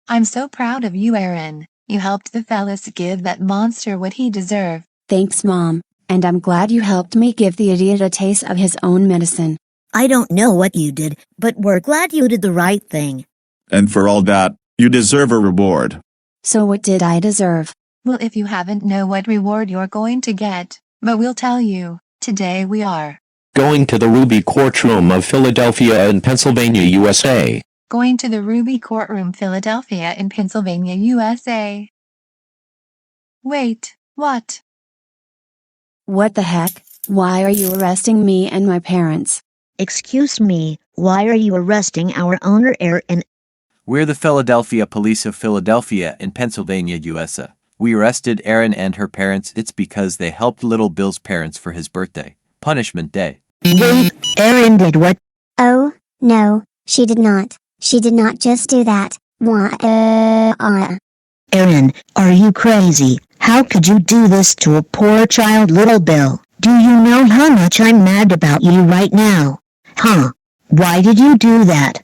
I'm so proud of you, Aaron. You helped the fellas give that monster what he deserved. Thanks, Mom, and I'm glad you helped me give the idiot a taste of his own medicine. I don't know what you did, but we're glad you did the right thing. And for all that, you deserve a reward. So what did I deserve? Well, if you haven't know what reward you're going to get, but we'll tell you. Today we are going to the Ruby Courtroom of Philadelphia in Pennsylvania, USA. Going to the Ruby Courtroom, Philadelphia in Pennsylvania, USA. Wait, what? What the heck? Why are you arresting me and my parents? Excuse me, why are you arresting our owner Aaron? We're the Philadelphia Police of Philadelphia in Pennsylvania, USA. We arrested Aaron and her parents. It's because they helped little Bill's parents for his birthday. Punishment Day. Wait, Aaron did what? Oh, no, she did not. She did not just do that. Aaron, are you crazy? How could you do this to a poor child, little Bill? Do you know how much I'm mad about you right now? Huh? Why did you do that?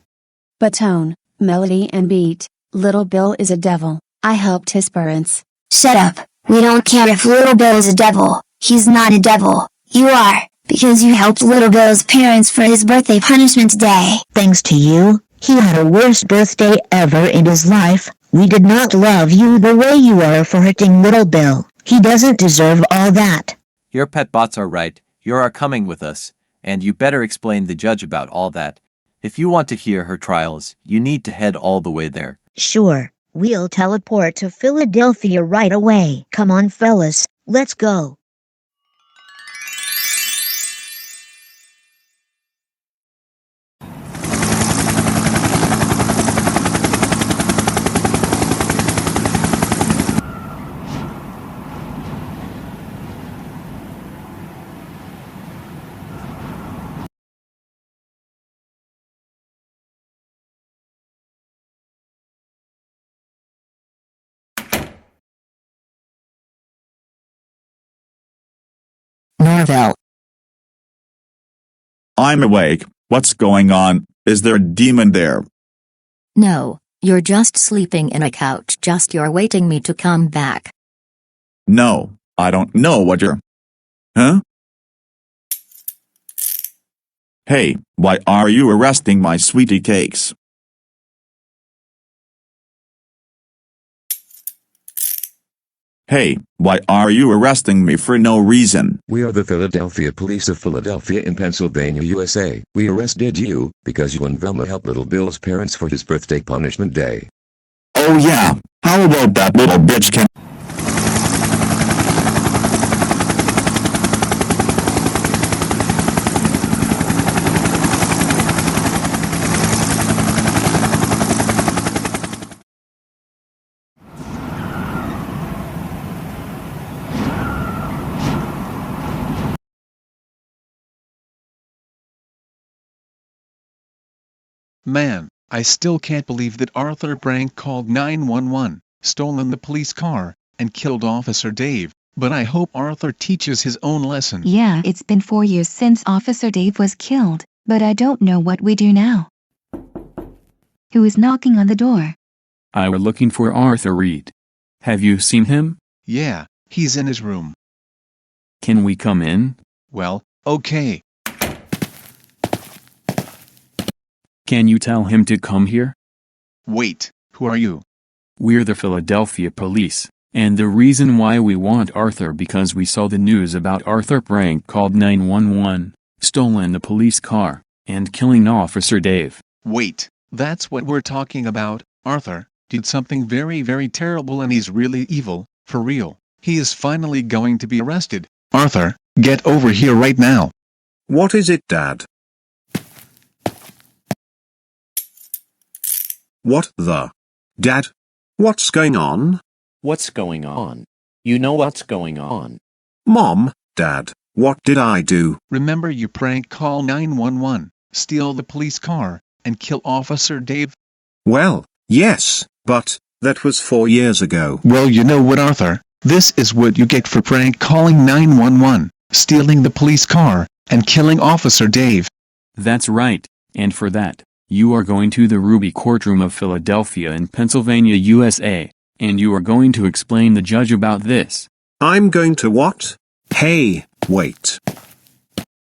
But tone, melody and beat, little Bill is a devil. I helped his parents. Shut up. We don't care if little Bill is a devil. He's not a devil. You are, because you helped little Bill's parents for his birthday punishment day. Thanks to you, he had a worst birthday ever in his life. We did not love you the way you are for hurting little Bill. He doesn't deserve all that. Your pet bots are right. You are coming with us, and you better explain the judge about all that. If you want to hear her trials, you need to head all the way there. Sure, we'll teleport to Philadelphia right away. Come on, fellas, let's go. Norville. I'm awake. What's going on? Is there a demon there? No, you're just sleeping in a couch. You're waiting me to come back. No, I don't know what you're... Huh? Hey, why are you arresting my sweetie cakes? Hey, why are you arresting me for no reason? We are the Philadelphia Police of Philadelphia in Pennsylvania, USA. We arrested you because you and Velma helped little Bill's parents for his birthday punishment day. Oh yeah, how about that little bitch can... Man, I still can't believe that Arthur prank called 911, stolen the police car, and killed Officer Dave, but I hope Arthur teaches his own lesson. Yeah, it's been 4 years since Officer Dave was killed, but I don't know what we do now. Who is knocking on the door? We're looking for Arthur Reed. Have you seen him? Yeah, he's in his room. Can we come in? Well, okay. Can you tell him to come here? Wait, who are you? We're the Philadelphia Police, and the reason why we want Arthur because we saw the news about Arthur prank called 911, stolen the police car, and killing Officer Dave. Wait, that's what we're talking about. Arthur did something very, very terrible and he's really evil, for real. He is finally going to be arrested. Arthur, get over here right now. What is it, Dad? What the? Dad? What's going on? What's going on? You know what's going on. Mom, Dad, what did I do? Remember you prank call 911, steal the police car, and kill Officer Dave? Well, yes, but that was 4 years ago. Well, you know what, Arthur? This is what you get for prank calling 911, stealing the police car, and killing Officer Dave. That's right, and for that, You are going to the Ruby Courtroom of Philadelphia in Pennsylvania, USA, and you are going to explain the judge about this. I'm going to what? Hey, wait.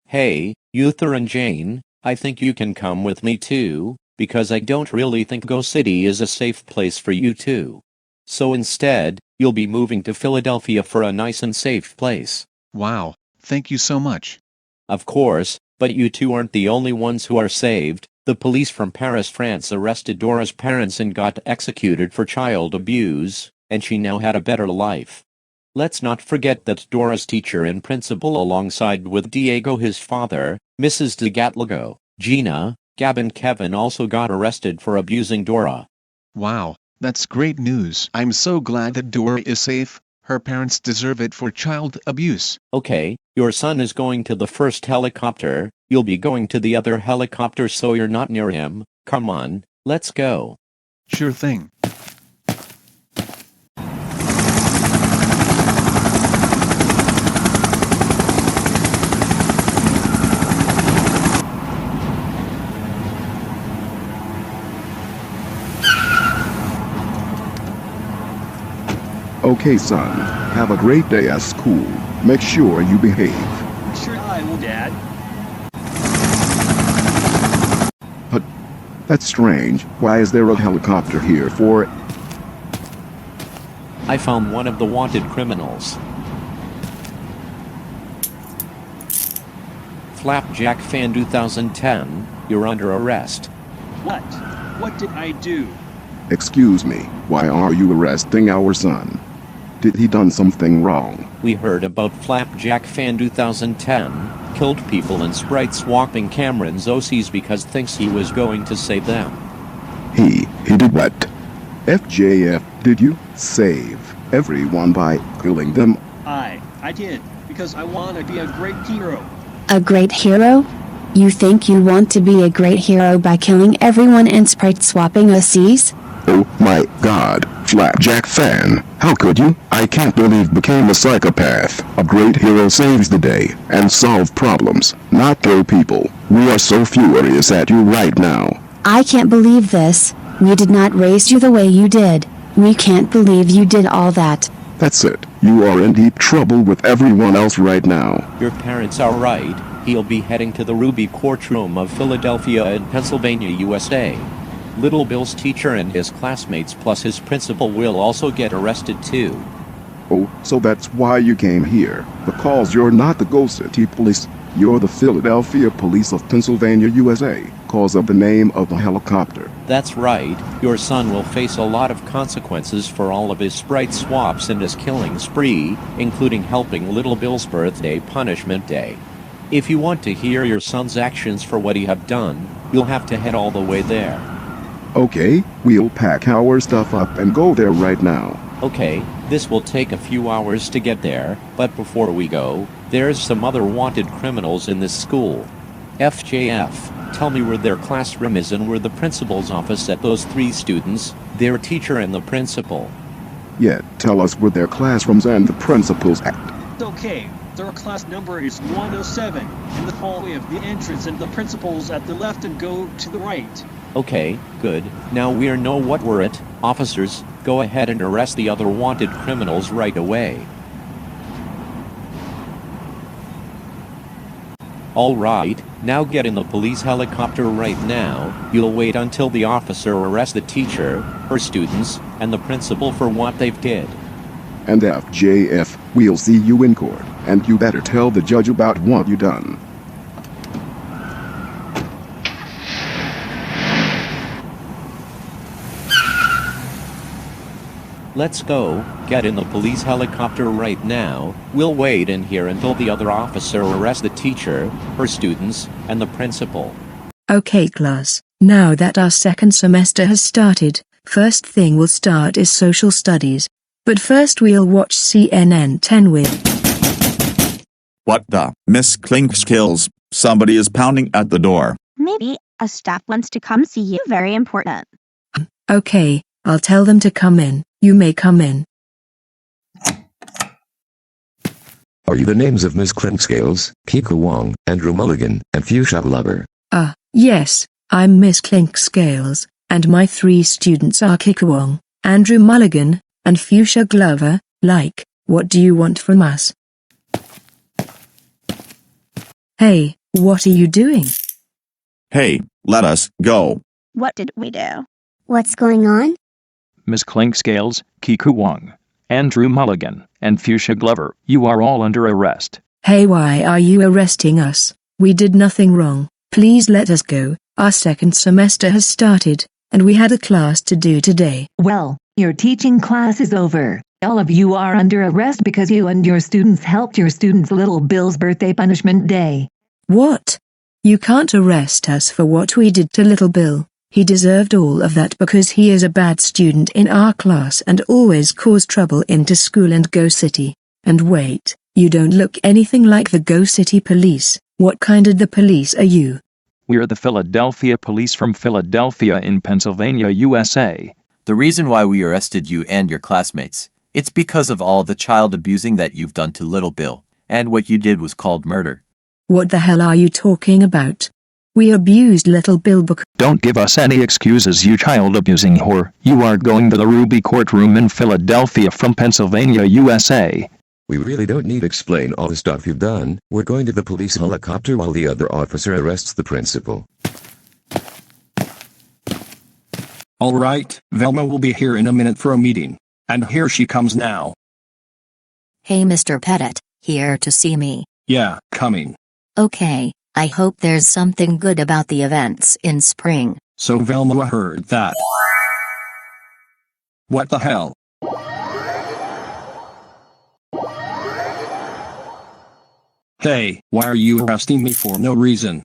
Hey, Uther and Jane, I think you can come with me too, because I don't really think GoCity is a safe place for you two. So instead, you'll be moving to Philadelphia for a nice and safe place. Wow, thank you so much. Of course, but you two aren't the only ones who are saved. The police from Paris, France arrested Dora's parents and got executed for child abuse, and she now had a better life. Let's not forget that Dora's teacher and principal alongside with Diego his father, Mrs. DeGatlago, Gina, Gab and Kevin also got arrested for abusing Dora. Wow, that's great news. I'm so glad that Dora is safe. Her parents deserve it for child abuse. Okay, your son is going to the first helicopter, you'll be going to the other helicopter so you're not near him. Come on, let's go. Sure thing. Okay, son. Have a great day at school. Make sure you behave. Sure I will, Dad. But that's strange. Why is there a helicopter here for? I found one of the wanted criminals. Flapjack fan 2010, you're under arrest. What? What did I do? Excuse me. Why are you arresting our son? Did he done something wrong? We heard about Flapjack fan 2010, killed people and sprite swapping Cameron's OCs because thinks he was going to save them. He did what? FJF, did you save everyone by killing them? I did, because I want to be a great hero. A great hero? You think you want to be a great hero by killing everyone and sprite swapping OCs? Oh my god, Flapjack fan, how could you? I can't believe became a psychopath. A great hero saves the day and solve problems, not kill people. We are so furious at you right now. I can't believe this. We did not raise you the way you did. We can't believe you did all that. That's it. You are in deep trouble with everyone else right now. Your parents are right. He'll be heading to the Ruby Courtroom of Philadelphia in Pennsylvania, USA. Little Bill's teacher and his classmates plus his principal will also get arrested too. Oh, so that's why you came here. Because you're not the GoCity police. You're the Philadelphia Police of Pennsylvania, USA, cause of the name of the helicopter. That's right. Your son will face a lot of consequences for all of his sprite swaps and his killing spree, including helping Little Bill's birthday punishment day. If you want to hear your son's actions for what he have done, you'll have to head all the way there. Okay, we'll pack our stuff up and go there right now. Okay, this will take a few hours to get there, but before we go, there's some other wanted criminals in this school. FJF, tell me where their classroom is and where the principal's office at those 3 students, their teacher and the principal. Yeah, tell us where their classrooms and the principal's at. Okay, their class number is 107, in the hallway of the entrance and the principal's at the left and go to the right. Okay, good. Now we know what we're at. Officers, go ahead and arrest the other wanted criminals right away. Alright, now get in the police helicopter right now. You'll wait until the officer arrests the teacher, her students, and the principal for what they've did. And FJF, we'll see you in court, and you better tell the judge about what you done. Let's go. Get in the police helicopter right now. We'll wait in here until the other officer arrests the teacher, her students, and the principal. Okay class, now that our second semester has started, first thing we'll start is social studies. But first we'll watch CNN 10 with... What the? Miss Klinkskills, somebody is pounding at the door. Maybe a staff wants to come see you. Very important. Okay, I'll tell them to come in. You may come in. Are you the names of Miss Klinkskills, Kiko Wong, Andrew Mulligan, and Fuchsia Lover? Yes, I'm Miss Clinkscales, and my 3 students are Kikuwong, Andrew Mulligan, and Fuchsia Glover. What do you want from us? Hey, what are you doing? Hey, let us go. What did we do? What's going on? Miss Clinkscales, Kikuwong, Andrew Mulligan, and Fuchsia Glover, you are all under arrest. Hey, why are you arresting us? We did nothing wrong. Please let us go. Our second semester has started, and we had a class to do today. Well, your teaching class is over. All of you are under arrest because you and your students helped your student's little Bill's birthday punishment day. What? You can't arrest us for what we did to little Bill. He deserved all of that because he is a bad student in our class and always caused trouble into school and GoCity. And wait, you don't look anything like the GoCity police. What kind of the police are you? We're the Philadelphia Police from Philadelphia in Pennsylvania, USA. The reason why we arrested you and your classmates, it's because of all the child abusing that you've done to little Bill, and what you did was called murder. What the hell are you talking about? We abused little Bill because— Don't give us any excuses, you child-abusing whore. You are going to the Ruby courtroom in Philadelphia from Pennsylvania, USA. We really don't need to explain all the stuff you've done. We're going to the police helicopter while the other officer arrests the principal. All right, Velma will be here in a minute for a meeting. And here she comes now. Hey Mr. Pettit, here to see me. Yeah, coming. Okay, I hope there's something good about the events in spring. So Velma heard that. What the hell? Hey, why are you arresting me for no reason?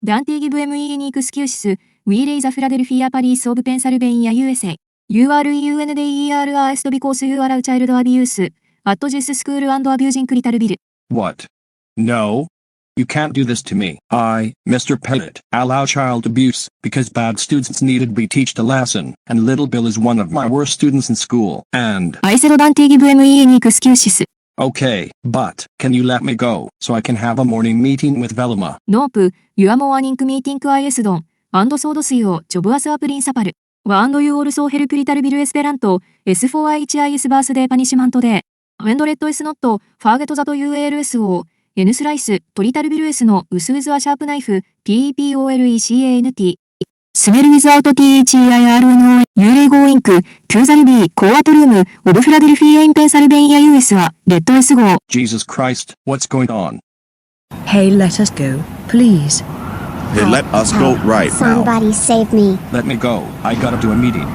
Don't give me any excuses. We raise the Philadelphia Police of Pennsylvania, USA. You are arrested because you are a child abuse at this school and abusing little Bill. What? No. You can't do this to me. I, Mr. Pettit, allow child abuse because bad students needed to be taught a lesson, and little Bill is one of my worst students in school, and— I said don't give me any excuses. Okay, but can you let me go so I can have a morning meeting with Velma? Nope, your morning meeting is done, and so does your job as a principal. And you also help little Bill Esperanto, S4HIS birthday punishment day. When let us not forget that ULSO, N slice, to little Bill S no use a sharp knife, PEPOLECANT. Smell without THEIRNO, you lay go ink, to the B, courtroom of Philadelphia in Pennsylvania, USA. Let us go. Jesus Christ, what's going on? Hey, let us go, please. Hey, let us go right now. Somebody save me. Let me go. I gotta do a meeting.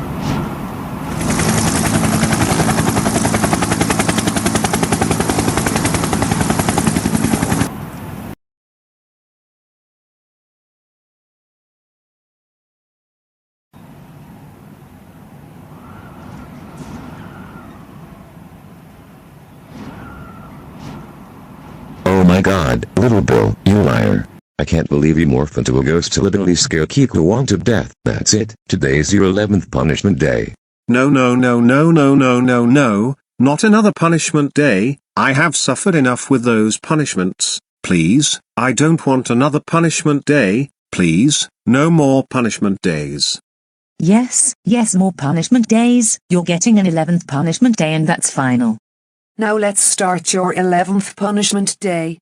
Oh my god, little Bill, you liar. I can't believe you morphed into a ghost to literally scare Kikuwong to death. That's it, today's your 11th punishment day. No, no, no, no, no, no, no, no, not another punishment day. I have suffered enough with those punishments. Please, I don't want another punishment day. Please, no more punishment days. Yes, more punishment days. You're getting an 11th punishment day and that's final. Now let's start your 11th punishment day.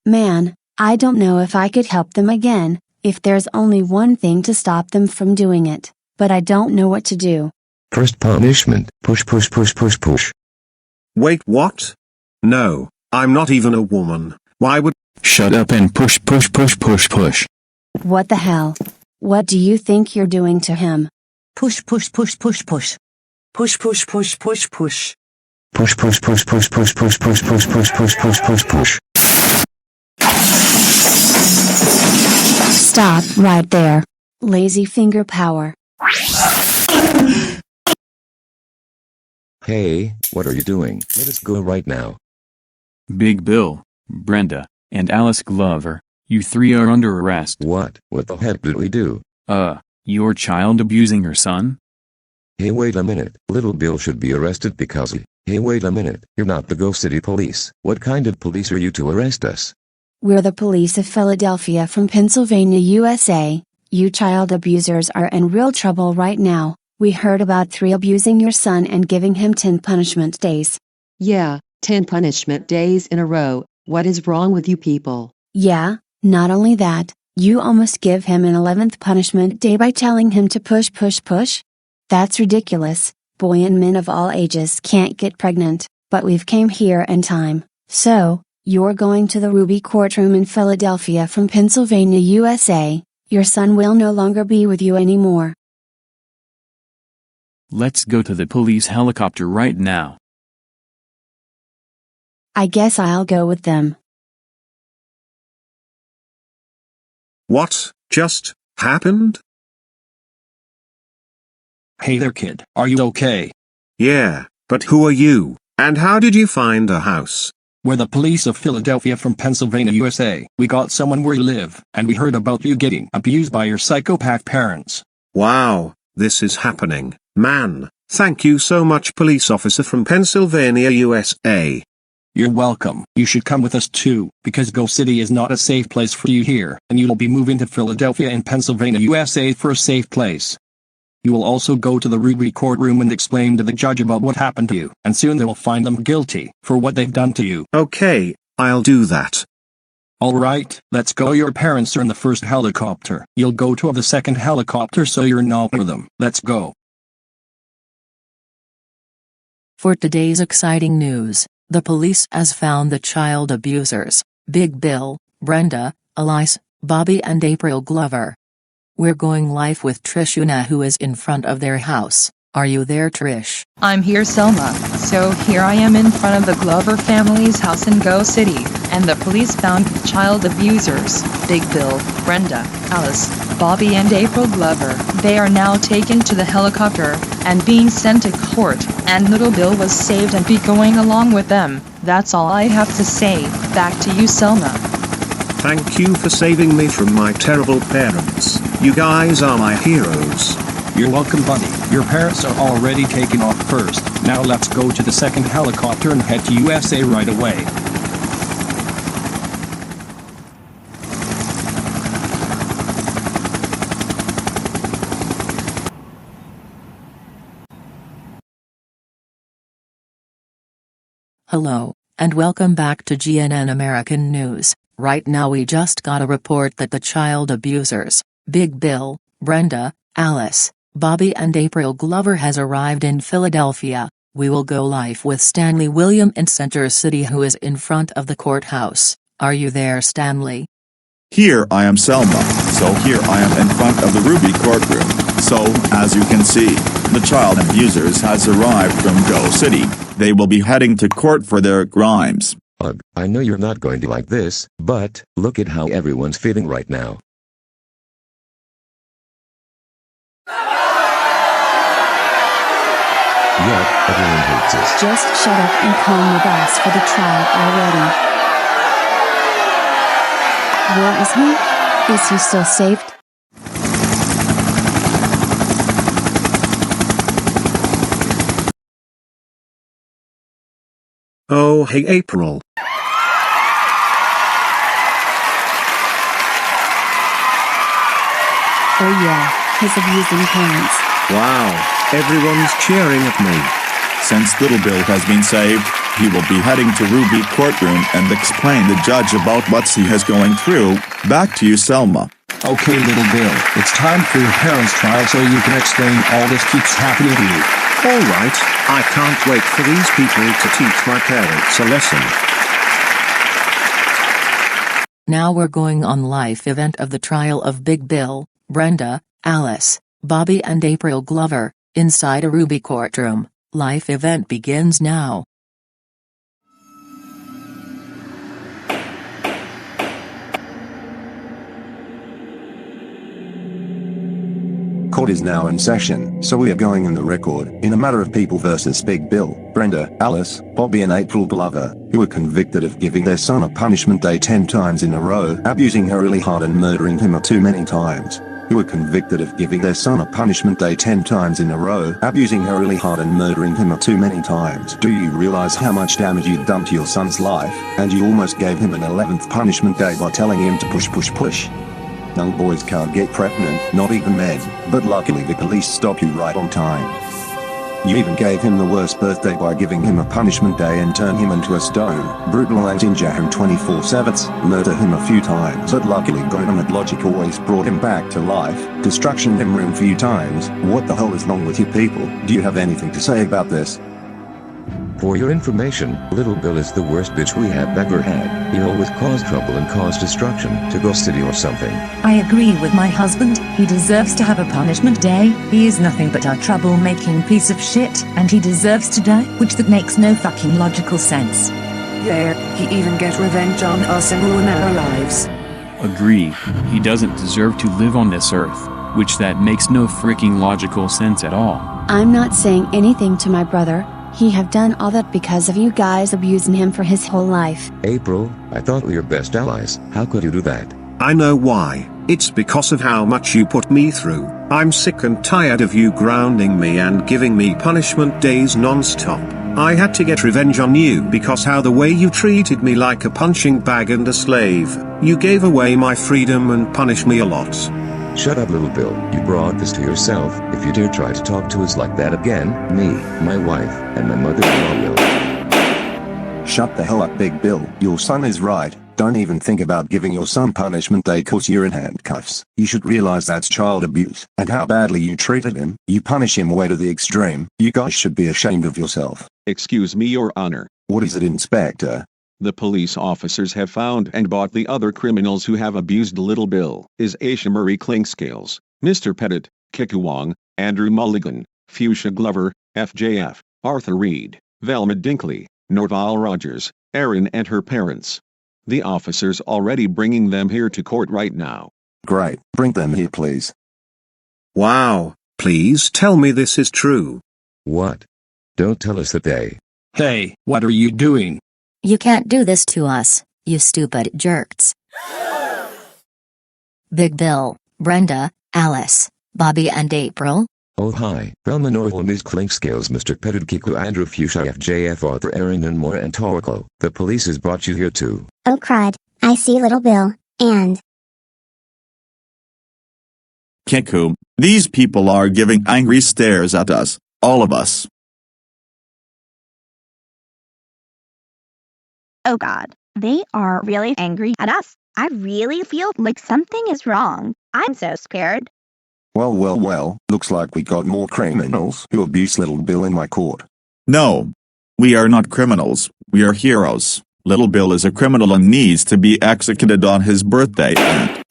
Man, I don't know if I could help them again, if there's only one thing to stop them from doing it, but I don't know what to do. First punishment, push push push push push. Wait, what? No, I'm not even a woman. Why would— Shut up and push push push push push. What the hell? What do you think you're doing to him? Push push push push push. Push push push push push. Push push push push push push push push push push push push push. Stop right there. Lazy finger power. Hey, what are you doing? Let us go right now. Big Bill, Brenda, and Alice Glover, you 3 are under arrest. What? What the heck did we do? You're child abusing her son? Hey, wait a minute. Little Bill should be arrested because— Hey, wait a minute. You're not the GoCity police. What kind of police are you to arrest us? We're the police of Philadelphia from Pennsylvania, USA. You child abusers are in real trouble right now. We heard about 3 abusing your son and giving him 10 punishment days. Yeah, 10 punishment days in a row. What is wrong with you people? Yeah, not only that, you almost give him an 11th punishment day by telling him to push push push? That's ridiculous. Boy and men of all ages can't get pregnant, but we've came here in time. So, you're going to the Ruby courtroom in Philadelphia from Pennsylvania, USA. Your son will no longer be with you anymore. Let's go to the police helicopter right now. I guess I'll go with them. What just happened? Hey there, kid. Are you okay? Yeah, but who are you, and how did you find a house? We're the police of Philadelphia from Pennsylvania, USA. We got someone where you live, and we heard about you getting abused by your psychopath parents. Wow, this is happening. Man, thank you so much, police officer from Pennsylvania, USA. You're welcome. You should come with us too, because GoCity is not a safe place for you here, and you'll be moving to Philadelphia in Pennsylvania, USA for a safe place. You will also go to the Ruby courtroom and explain to the judge about what happened to you, and soon they will find them guilty for what they've done to you. Okay, I'll do that. Alright, let's go. Your parents are in the first helicopter. You'll go to the second helicopter so you're not with them. Let's go. For today's exciting news, the police has found the child abusers, Big Bill, Brenda, Elise, Bobby and April Glover. We're going live with Trishuna, who is in front of their house. Are you there, Trish? I'm here, Selma. So here I am in front of the Glover family's house in GoCity, and the police found the child abusers, Big Bill, Brenda, Alice, Bobby and April Glover. They are now taken to the helicopter, and being sent to court, and little Bill was saved and be going along with them. That's all I have to say. Back to you, Selma. Thank you for saving me from my terrible parents. You guys are my heroes. You're welcome, buddy. Your parents are already taken off first. Now let's go to the second helicopter and head to USA right away. Hello, and welcome back to GNN American News. Right now we just got a report that the child abusers, Big Bill, Brenda, Alice, Bobby and April Glover has arrived in Philadelphia. We will go live with Stanley William in Center City, who is in front of the courthouse. Are you there, Stanley? Here I am, Selma. So here I am in front of the Ruby courtroom. So, as you can see, the child abusers has arrived from GoCity. They will be heading to court for their crimes. Ugh, I know you're not going to like this, but look at how everyone's feeling right now. Yep, everyone hates us. Just shut up and calm the boss for the trial already. Where is he? Is he still saved? Oh, hey, April. Oh yeah, his abusing parents. Wow, everyone's cheering at me. Since little Bill has been saved, he will be heading to Ruby courtroom and explain to the judge about what he is going through. Back to you, Selma. Okay, little Bill, it's time for your parents' trial so you can explain all this keeps happening to you. Alright, I can't wait for these people to teach my parents a lesson. Now we're going on live event of the trial of Big Bill, Brenda, Alice, Bobby and April Glover, inside a Ruby courtroom. Live event begins now. Court is now in session, so we are going in the record, in a matter of people versus Big Bill, Brenda, Alice, Bobby and April Glover, who were convicted of giving their son a punishment day 10 times in a row, abusing her really hard and murdering him too many times. who were convicted of giving their son a punishment day 10 times in a row, abusing her really hard and murdering him too many times. Do you realize how much damage you've done to your son's life? And you almost gave him an 11th punishment day by telling him to push push push. Young boys can't get pregnant, not even men, but luckily the police stop you right on time. You even gave him the worst birthday by giving him a punishment day and turn him into a stone, brutal and injure him 24/7, murder him a few times, but luckily government logic always brought him back to life, destruction him room few times. What the hell is wrong with you people? Do you have anything to say about this? For your information, Little Bill is the worst bitch we have ever had. He always caused trouble and caused destruction to GoCity or something. I agree with my husband, he deserves to have a punishment day. He is nothing but a troublemaking piece of shit, and he deserves to die, which that makes no fucking logical sense. There, he even get revenge on us and ruin our lives. Agree, he doesn't deserve to live on this earth, which that makes no freaking logical sense at all. I'm not saying anything to my brother. He have done all that because of you guys abusing him for his whole life. April, I thought we were your best allies. How could you do that? I know why. It's because of how much you put me through. I'm sick and tired of you grounding me and giving me punishment days non-stop. I had to get revenge on you because how the way you treated me like a punching bag and a slave. You gave away my freedom and punished me a lot. Shut up, Little Bill. You brought this to yourself. If you dare try to talk to us like that again, me, my wife, and my mother-in-law will. Shut the hell up, Big Bill. Your son is right. Don't even think about giving your son punishment day cause you're in handcuffs. You should realize that's child abuse, and how badly you treated him. You punish him way to the extreme. You guys should be ashamed of yourself. Excuse me, Your Honor. What is it, Inspector? The police officers have found and bought the other criminals who have abused Little Bill. Is Aisha Marie Clinkscales, Mr. Pettit, Kiku Wong, Andrew Mulligan, Fuchsia Glover, FJF, Arthur Reed, Velma Dinkley, Norville Rogers, Erin and her parents. The officers already bringing them here to court right now. Great, bring them here please. Wow, please tell me this is true. What? Don't tell us that they... Hey, what are you doing? You can't do this to us, you stupid jerks. Big Bill, Brenda, Alice, Bobby and April? Oh hi, Velma and Norville, Ms. Clinkscales, Mr. Pettit, Kiku, Andrew, Fuchsia, FJF, Arthur, Erin and more and Torco. The police has brought you here too. Oh crud, I see Little Bill, and... Kiku, these people are giving angry stares at us, all of us. Oh God, they are really angry at us. I really feel like something is wrong. I'm so scared. Well, looks like we got more criminals who abuse Little Bill in my court. No. We are not criminals, we are heroes. Little Bill is a criminal and needs to be executed on his birthday and...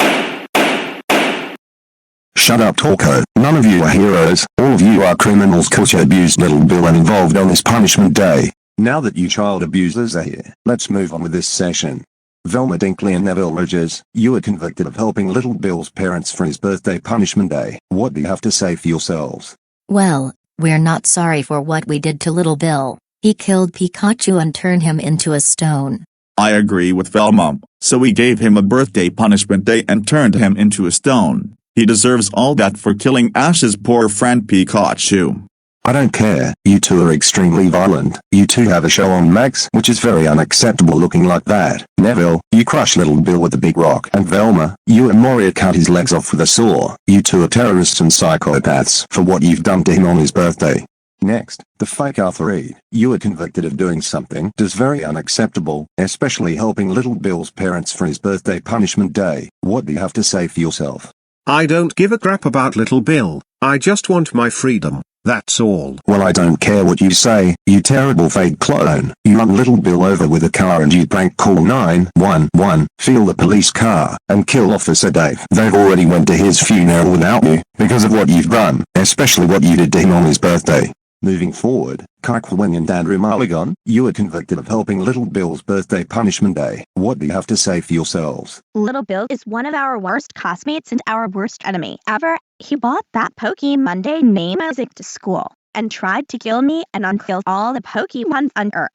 Shut up, Torco. None of you are heroes. All of you are criminals cause you abused Little Bill and involved on his punishment day. Now that you child abusers are here, let's move on with this session. Velma Dinkley and Neville Rogers, you were convicted of helping Little Bill's parents for his birthday punishment day. What do you have to say for yourselves? Well, we're not sorry for what we did to Little Bill. He killed Pikachu and turned him into a stone. I agree with Velma, so we gave him a birthday punishment day and turned him into a stone. He deserves all that for killing Ash's poor friend Pikachu. I don't care, you two are extremely violent. You two have a show on Max, which is very unacceptable looking like that. Neville, you crush Little Bill with a big rock. And Velma, you and Moria cut his legs off with a saw. You two are terrorists and psychopaths for what you've done to him on his birthday. Next, the fake Arthur Reed. You were convicted of doing something that's very unacceptable, especially helping Little Bill's parents for his birthday punishment day. What do you have to say for yourself? I don't give a crap about Little Bill. I just want my freedom. That's all. Well, I don't care what you say, you terrible fake clone. You run Little Bill over with a car and you prank call 911, steal the police car, and kill Officer Dave. They've already went to his funeral without you, because of what you've done, especially what you did to him on his birthday. Moving forward, Kike Wing and Andrew Mulligan, you were convicted of helping Little Bill's birthday punishment day. What do you have to say for yourselves? Little Bill is one of our worst classmates and our worst enemy ever. He brought that Pokemon Day name music to school and tried to kill me and unkill all the Pokemon on Earth.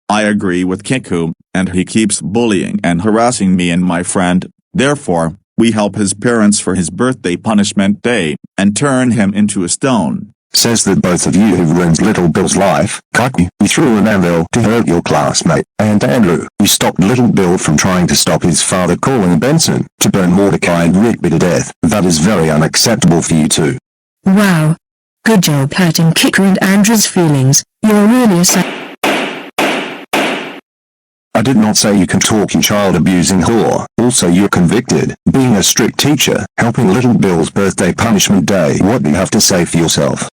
I agree with Kiku, and he keeps bullying and harassing me and my friend. Therefore, We help his parents for his birthday punishment day, and turn him into a stone. Says that both of you have ruined little Bill's life. Cocky, you threw an anvil to hurt your classmate. And Andrew, you stopped little Bill from trying to stop his father calling Benson to burn Mordecai and Rigby to death. That is very unacceptable for you two. Wow. Good job hurting Kiku and Andrew's feelings. You're really a I did not say you can talk, you child abusing whore. Also, you're convicted. Being a strict teacher, helping little Bill's birthday punishment day. What do you have to say for yourself?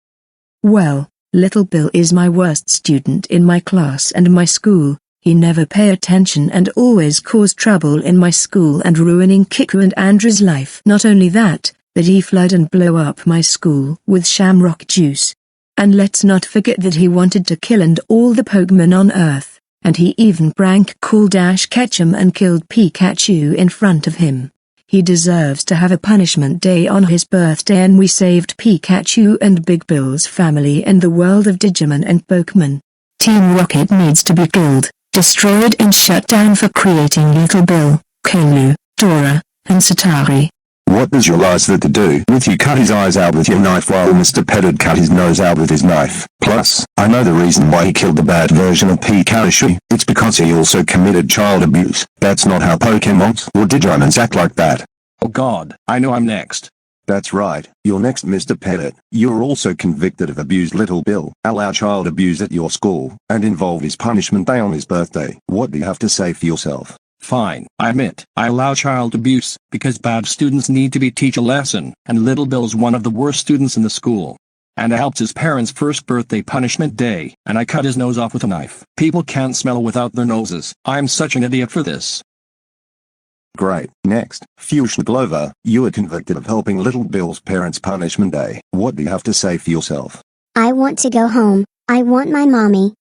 Well, little Bill is my worst student in my class and my school. He never pay attention and always cause trouble in my school and ruining Kiku and Andrew's life. Not only that, but he flood and blow up my school with shamrock juice. And let's not forget that he wanted to kill and all the Pokemon on Earth. And he even prank called Ash Ketchum and killed Pikachu in front of him. He deserves to have a punishment day on his birthday, and we saved Pikachu and Big Bill's family in the world of Digimon and Pokemon. Team Rocket needs to be killed, destroyed and shut down for creating Little Bill, Kalu, Dora, and Satari. What does your eyes that to do with you cut his eyes out with your knife while Mr. Pettit cut his nose out with his knife? Plus, I know the reason why he killed the bad version of Pikachu. It's because he also committed child abuse. That's not how Pokemons or Digimons act like that. Oh God, I know I'm next. That's right, you're next, Mr. Pettit. You're also convicted of abused little Bill, allow child abuse at your school, and involved his punishment day on his birthday. What do you have to say for yourself? Fine, I admit, I allow child abuse, because bad students need to be teach a lesson, and little Bill's one of the worst students in the school. And I helped his parents' first birthday punishment day, and I cut his nose off with a knife. People can't smell without their noses. I'm such an idiot for this. Great. Next, Fuchsia Glover, you are convicted of helping little Bill's parents' punishment day. What do you have to say for yourself? I want to go home. I want my mommy.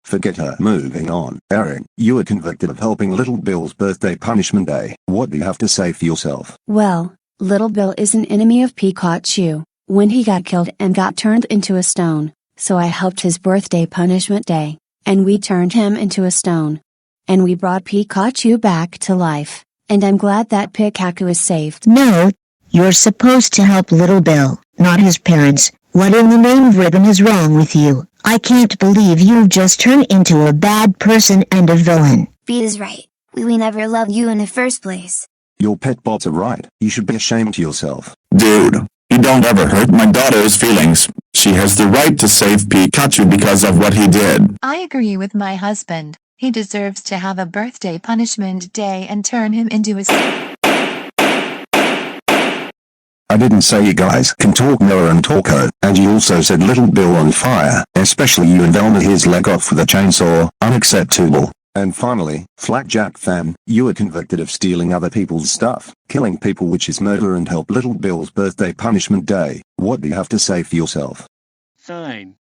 Forget her. Moving on. Erin, you are convicted of helping little Bill's birthday punishment day. What do you have to say for yourself? Well, Little Bill is an enemy of Pikachu, when he got killed and got turned into a stone, so I helped his birthday punishment day, and we turned him into a stone. And we brought Pikachu back to life, and I'm glad that Pikachu is saved. No, you're supposed to help little Bill, not his parents. What in the name of ribbon is wrong with you? I can't believe you just turned into a bad person and a villain. B is right. We never loved you in the first place. Your pet bots are right. You should be ashamed to yourself. Dude, you don't ever hurt my daughter's feelings. She has the right to save Pikachu because of what he did. I agree with my husband. He deserves to have a birthday punishment day and turn him into a... I didn't say you guys can talk Noah and Torko, and you also said little Bill on fire, especially you and Velma his leg off with a chainsaw. Unacceptable. And finally, Flapjack fam, you are convicted of stealing other people's stuff, killing people, which is murder, and help little Bill's birthday punishment day. What do you have to say for yourself? Fine.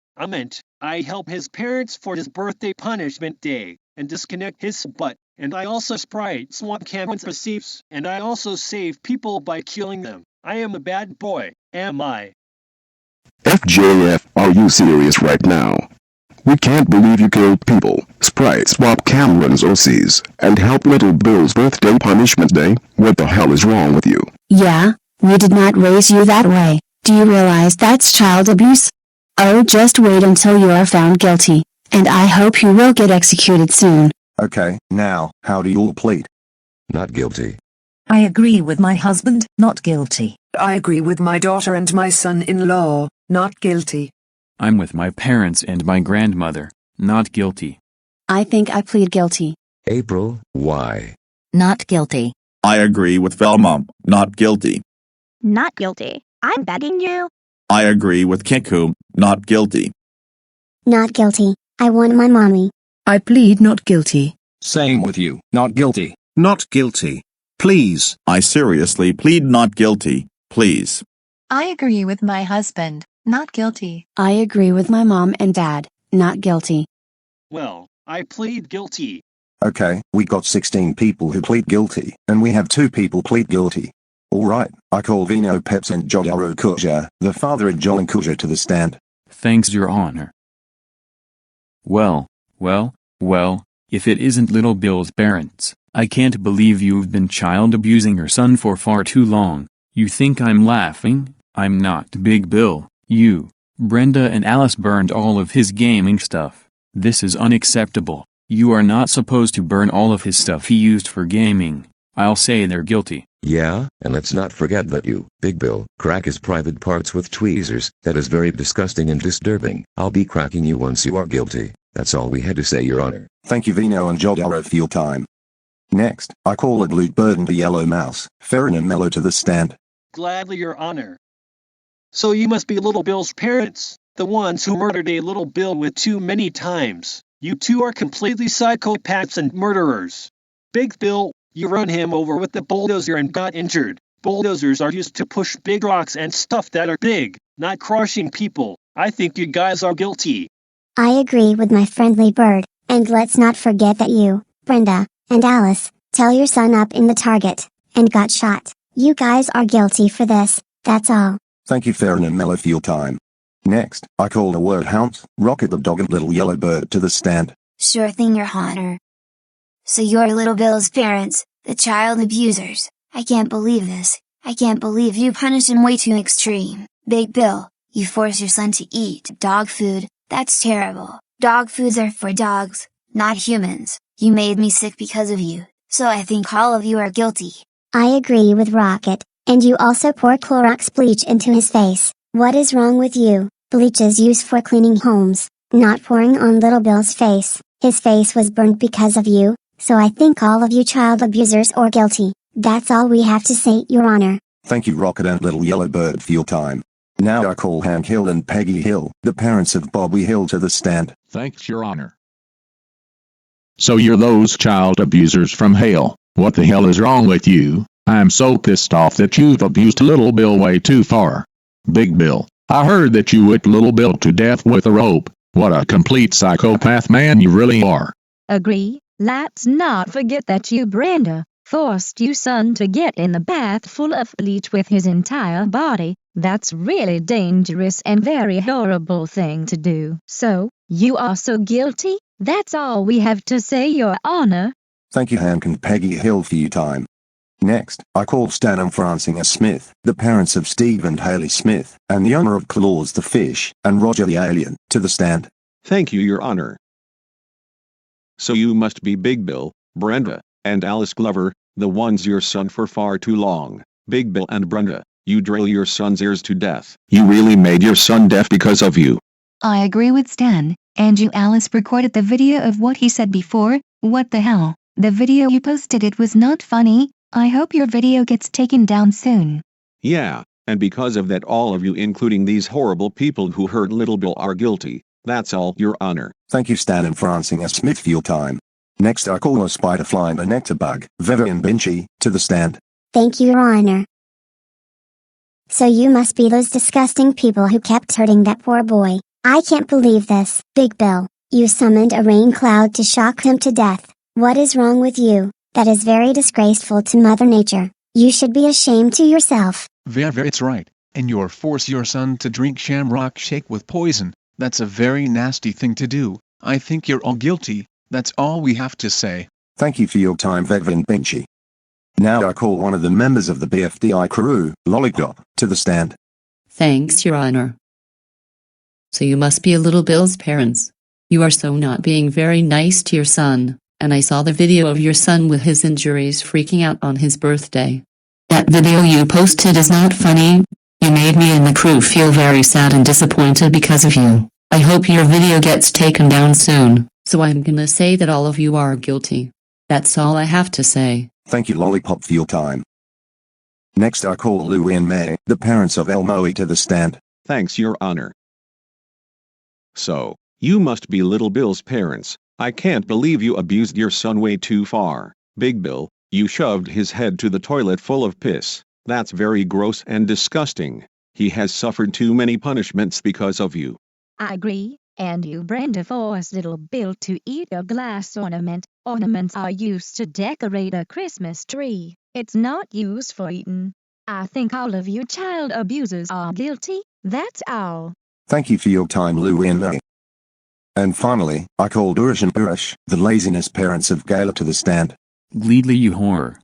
I help his parents for his birthday punishment day, and disconnect his butt, and I also sprite swamp cameras receipts, and I also save people by killing them. I am a bad boy, am I? FJF, are you serious right now? We can't believe you killed people, sprite swap Cameron's OCs, and help little Bill's birthday punishment day. What the hell is wrong with you? Yeah, we did not raise you that way. Do you realize that's child abuse? Oh, just wait until you are found guilty, and I hope you will get executed soon. Okay, now, how do you all plead? Not guilty. I agree with my husband, not guilty. I agree with my daughter and my son-in-law, not guilty. I'm with my parents and my grandmother, not guilty. I think I plead guilty. April, why? Not guilty. I agree with Velma, not guilty. Not guilty. I'm begging you. I agree with Kiku, not guilty. Not guilty. I want my mommy. I plead not guilty. Same with you, not guilty. Not guilty. Please. I seriously plead not guilty, please. I agree with my husband, not guilty. I agree with my mom and dad, not guilty. Well, I plead guilty. Okay, we got 16 people who plead guilty, and we have 2 people plead guilty. Alright, I call Vino Peps and Jodaro Kuja, the father of Jolin Kuja, to the stand. Thanks, Your Honor. Well, If it isn't little Bill's parents, I can't believe you've been child abusing her son for far too long. You think I'm laughing? I'm not. Big Bill, you, Brenda and Alice burned all of his gaming stuff. This is unacceptable. You are not supposed to burn all of his stuff he used for gaming. I'll say they're guilty. Yeah, and let's not forget that you, Big Bill, crack his private parts with tweezers. That is very disgusting and disturbing. I'll be cracking you once you are guilty. That's all we had to say, Your Honor. Thank you, Vino and Jodaro, for your time. Next, I call a blue bird and a yellow mouse, Ferrin and Mellow, to the stand. Gladly, Your Honor. So you must be Little Bill's parents, the ones who murdered a Little Bill with too many times. You two are completely psychopaths and murderers. Big Bill, you run him over with the bulldozer and got injured. Bulldozers are used to push big rocks and stuff that are big, not crushing people. I think you guys are guilty. I agree with my friendly bird, and let's not forget that you, Brenda, and Alice, tell your son up in the target, and got shot. You guys are guilty for this, that's all. Thank you, Ferrin and Mellow, for your time. Next, I call the word hound, Rocket the dog and little yellow bird, to the stand. Sure thing, Your Honor. So you're Little Bill's parents, the child abusers. I can't believe this. I can't believe you punish him way too extreme. Big Bill, you force your son to eat dog food. That's terrible. Dog foods are for dogs, not humans. You made me sick because of you, so I think all of you are guilty. I agree with Rocket, and you also pour Clorox bleach into his face. What is wrong with you? Bleach is used for cleaning homes, not pouring on Little Bill's face. His face was burned because of you, so I think all of you child abusers are guilty. That's all we have to say, Your Honor. Thank you, Rocket and little yellow bird, for your time. Now I call Hank Hill and Peggy Hill, the parents of Bobby Hill, to the stand. Thanks, Your Honor. So you're those child abusers from Hale. What the hell is wrong with you? I'm so pissed off that you've abused Little Bill way too far. Big Bill, I heard that you whipped Little Bill to death with a rope. What a complete psychopath man you really are. Agree. Let's not forget that you, Brenda, forced your son to get in the bath full of bleach with his entire body. That's really dangerous and very horrible thing to do. So, you are so guilty? That's all we have to say, Your Honor. Thank you, Hank and Peggy Hill, for your time. Next, I call Stan and Francina Smith, the parents of Steve and Haley Smith, and the owner of Claus the Fish, and Roger the Alien, to the stand. Thank you, Your Honor. So you must be Big Bill, Brenda, and Alice Glover, the ones your son for far too long. Big Bill and Brenda, you drill your son's ears to death. You really made your son deaf because of you. I agree with Stan, and you Alice recorded the video of what he said before. What the hell? The video you posted, it was not funny. I hope your video gets taken down soon. Yeah, and because of that all of you including these horrible people who hurt Little Bill are guilty. That's all, Your Honor. Thank you, Stan and Francina Smith, for your time. Next I call a spider fly and a nectar bug, Vivian Binchy, to the stand. Thank you, Your Honor. So you must be those disgusting people who kept hurting that poor boy. I can't believe this. Big Bill, you summoned a rain cloud to shock him to death. What is wrong with you? That is very disgraceful to Mother Nature. You should be ashamed to yourself. It's right. And you force your son to drink shamrock shake with poison. That's a very nasty thing to do. I think you're all guilty. That's all we have to say. Thank you for your time, Vivian Binchy. Now I call one of the members of the BFDI crew, Lollipop, to the stand. Thanks, Your Honor. So you must be Little Bill's parents. You are so not being very nice to your son, and I saw the video of your son with his injuries freaking out on his birthday. That video you posted is not funny. You made me and the crew feel very sad and disappointed because of you. I hope your video gets taken down soon, so I'm gonna say that all of you are guilty. That's all I have to say. Thank you, Lollipop, for your time. Next I call Louie and May, the parents of Elmoe, to the stand. Thanks, Your Honor. So, you must be Little Bill's parents. I can't believe you abused your son way too far. Big Bill, you shoved his head to the toilet full of piss. That's very gross and disgusting. He has suffered too many punishments because of you. I agree, and you Brenda forced Little Bill to eat a glass ornament. Ornaments are used to decorate a Christmas tree. It's not used for eating. I think all of you child abusers are guilty. That's all. Thank you for your time, Louie and May. And finally, I called Urish and Urish, the laziness parents of Gala, to the stand. Gleedly, you whore.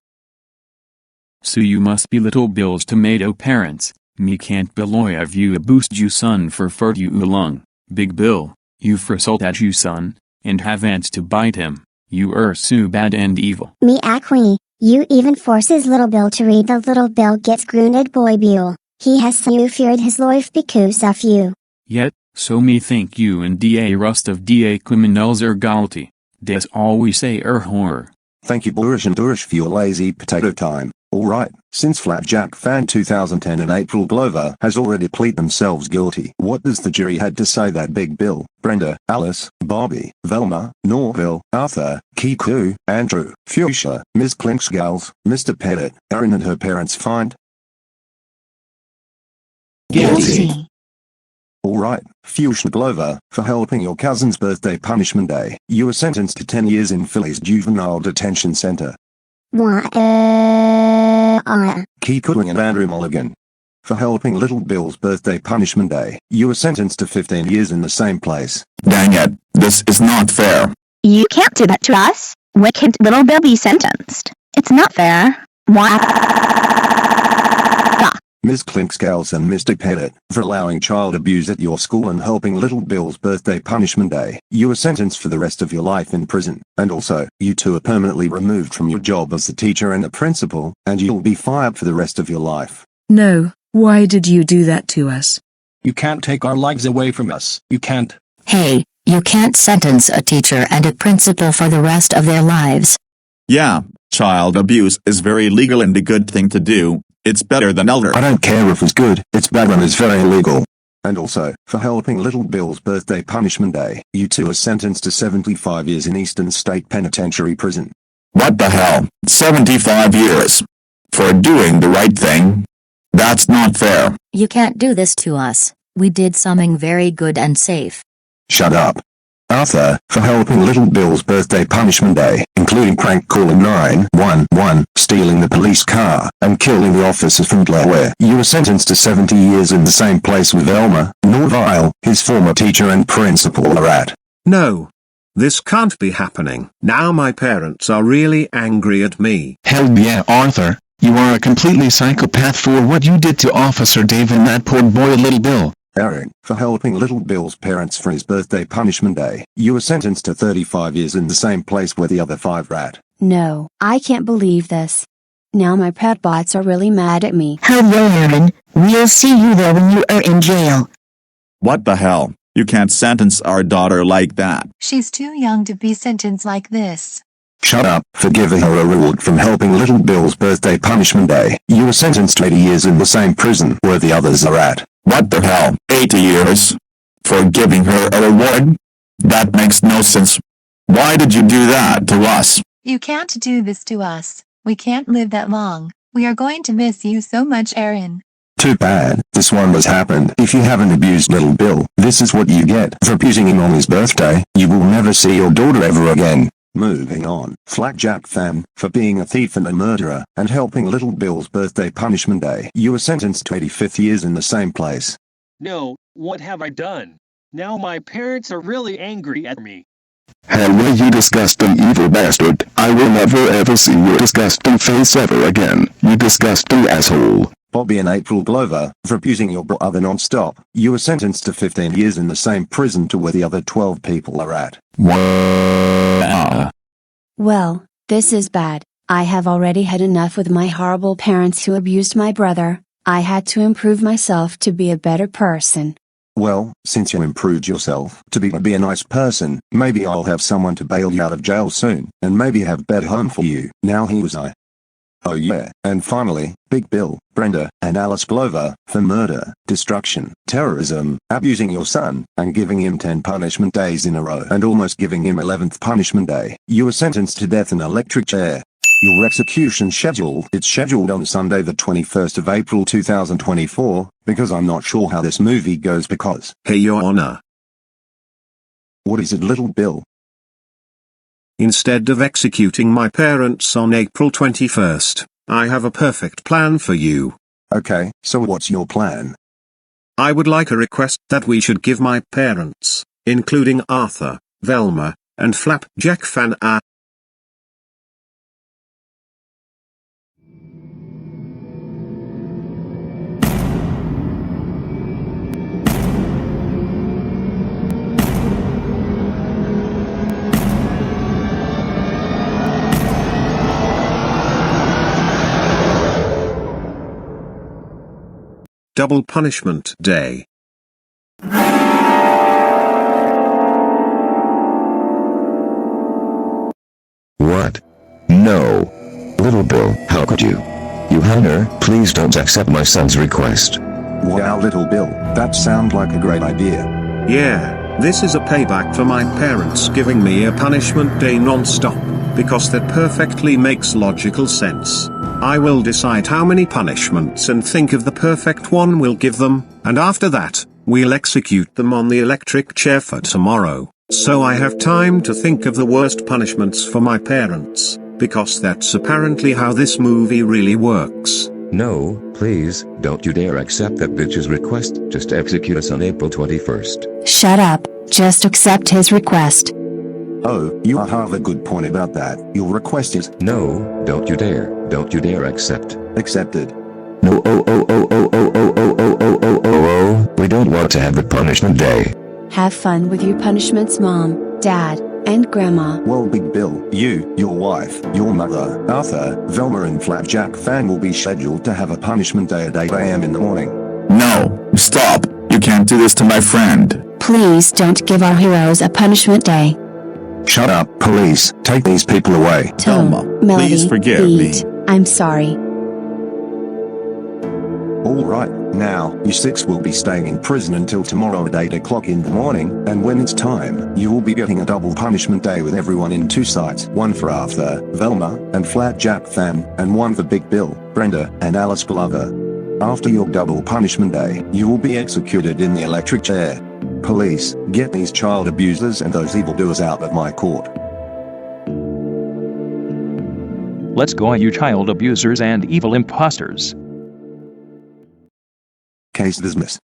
So you must be Little Bill's tomato parents. Me can't beloy of you abused you son for furt you ulung. Big Bill, you for assault at you son, and have ants to bite him. You so bad and evil. Me acqui, you even forces Little Bill to read the Little Bill gets grounded boy Buell. He has so feared his life because of you. Yet, so me think you and da rust of da criminals are guilty. Des always say horror. Thank you Urish and Urish for your lazy potato time. Alright, since Flapjack fan 2010 and April Glover has already pleaded themselves guilty, what does the jury had to say that Big Bill, Brenda, Alice, Bobby, Velma, Norville, Arthur, Kiku, Andrew, Fuchsia, Ms. Clinksgals, Mr. Pettit, Erin and her parents find? Guilty. Alright, Fuchsia Glover, for helping your cousin's birthday punishment day, you were sentenced to 10 years in Philly's juvenile detention center. Kiku and Andrew Mulligan, for helping Little Bill's birthday punishment day, you were sentenced to 15 years in the same place. Dang it, this is not fair. You can't do that to us. Why can't Little Bill be sentenced? It's not fair. Why? Ms. Clinkscales and Mr. Pettit, for allowing child abuse at your school and helping Little Bill's birthday punishment day, you were sentenced for the rest of your life in prison. And also, you two are permanently removed from your job as the teacher and the principal, and you'll be fired for the rest of your life. No, why did you do that to us? You can't take our lives away from us. You can't. Hey, you can't sentence a teacher and a principal for the rest of their lives. Yeah, child abuse is very legal and a good thing to do. It's better than elder. I don't care if it's good, it's bad and it's very illegal. And also, for helping Little Bill's birthday punishment day, you two are sentenced to 75 years in Eastern State Penitentiary Prison. What the hell? 75 years? For doing the right thing? That's not fair. You can't do this to us. We did something very good and safe. Shut up. Arthur, for helping Little Bill's birthday punishment day, including prank calling 911, stealing the police car, and killing the officers from Delaware. You were sentenced to 70 years in the same place with Velma, Norville, his former teacher and principal are at. No. This can't be happening. Now my parents are really angry at me. Hell yeah, Arthur. You are a completely psychopath for what you did to Officer Dave and that poor boy Little Bill. Eric, for helping Little Bill's parents for his birthday punishment day, you were sentenced to 35 years in the same place where the other 5 were at. No, I can't believe this. Now my pet bots are really mad at me. Hello Aaron, we'll see you there when you are in jail. What the hell? You can't sentence our daughter like that. She's too young to be sentenced like this. Shut up, for giving her a reward from helping Little Bill's birthday punishment day. You were sentenced to 80 years in the same prison where the others are at. What the hell? 80 years? For giving her a reward? That makes no sense. Why did you do that to us? You can't do this to us. We can't live that long. We are going to miss you so much, Aaron. Too bad, this one has happened. If you haven't abused Little Bill, this is what you get for abusing him on his birthday. You will never see your daughter ever again. Moving on, Flapjack fan, for being a thief and a murderer, and helping Little Bill's birthday punishment day. You were sentenced to 85 years in the same place. No, what have I done? Now my parents are really angry at me. Hell, you disgusting evil bastard. I will never ever see your disgusting face ever again, you disgusting asshole. Bobby and April Glover, for abusing your brother non-stop. You were sentenced to 15 years in the same prison to where the other 12 people are at. Wow. Well, this is bad. I have already had enough with my horrible parents who abused my brother. I had to improve myself to be a better person. Well, since you improved yourself to be a nice person, maybe I'll have someone to bail you out of jail soon, and maybe have a better home for you. Now here was I. Oh yeah, and finally, Big Bill, Brenda, and Alice Glover, for murder, destruction, terrorism, abusing your son, and giving him 10 punishment days in a row and almost giving him 11th punishment day. You were sentenced to death in an electric chair. Your execution scheduled. It's scheduled on Sunday the 21st of April 2024, because I'm not sure how this movie goes because... Hey Your Honor. What is it, Little Bill? Instead of executing my parents on April 21st, I have a perfect plan for you. Okay, so what's your plan? I would like a request that we should give my parents including Arthur, Velma, and Flapjack fan art. Double Punishment Day. What? No. Little Bill, how could you? You Hunter, please don't accept my son's request. Wow, Little Bill, that sounds like a great idea. Yeah, this is a payback for my parents giving me a punishment day non-stop, because that perfectly makes logical sense. I will decide how many punishments and think of the perfect one we'll give them, and after that, we'll execute them on the electric chair for tomorrow. So I have time to think of the worst punishments for my parents, because that's apparently how this movie really works. No, please, don't you dare accept that bitch's request. Just execute us on April 21st. Shut up, just accept his request. Oh, you have a good point about that. Your request is... No, don't you dare accept. Accepted. No, we don't want to have a punishment day. Have fun with your punishments, Mom, Dad, and Grandma. Well, Big Bill, you, your wife, your mother, Arthur, Velma and Flapjack fan will be scheduled to have a punishment day at 8 AM in the morning. No, stop. You can't do this to my friend. Please don't give our heroes a punishment day. Shut up, police. Take these people away. Velma, Melody, please forgive beat. me. I'm sorry. Alright, now, you six will be staying in prison until tomorrow at 8 o'clock in the morning, and when it's time, you will be getting a double punishment day with everyone in two sites. One for Arthur, Velma, and Flapjack fan, and one for Big Bill, Brenda, and Alice Glover. After your double punishment day, you will be executed in the electric chair. Police, get these child abusers and those evildoers out of my court. Let's go, you child abusers and evil imposters. Case dismissed.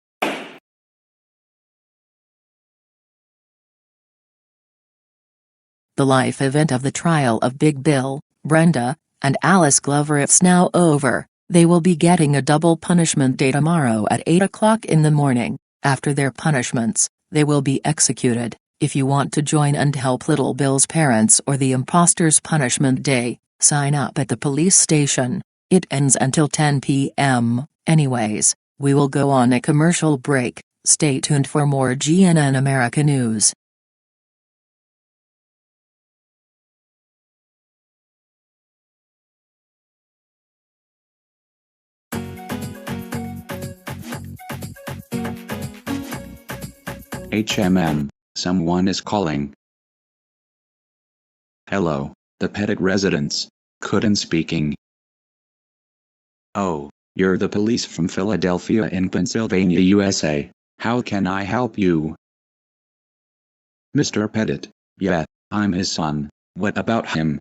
The life event of the trial of Big Bill, Brenda, and Alice Glover is now over. They will be getting a double punishment day tomorrow at 8 o'clock in the morning. After their punishments, they will be executed. If you want to join and help Little Bill's parents or the imposters' punishment day, sign up at the police station. It ends until 10 p.m. Anyways, we will go on a commercial break. Stay tuned for more GNN America news. HMM, someone is calling. Hello, the Pettit residence. Kun speaking. Oh, you're the police from Philadelphia in Pennsylvania, USA. How can I help you? Mr. Pettit, yeah, I'm his son. What about him?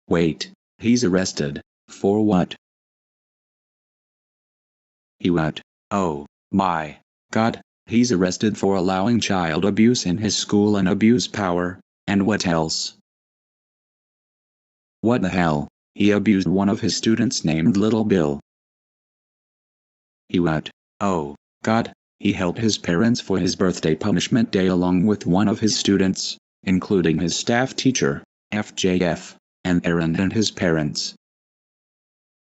Wait, he's arrested. For what? He what? Oh, my God. He's arrested for allowing child abuse in his school and abuse power, and what else? What the hell? He abused one of his students named Little Bill. He what? Oh, God, he helped his parents for his birthday punishment day along with one of his students, including his staff teacher, FJF, and Aaron and his parents.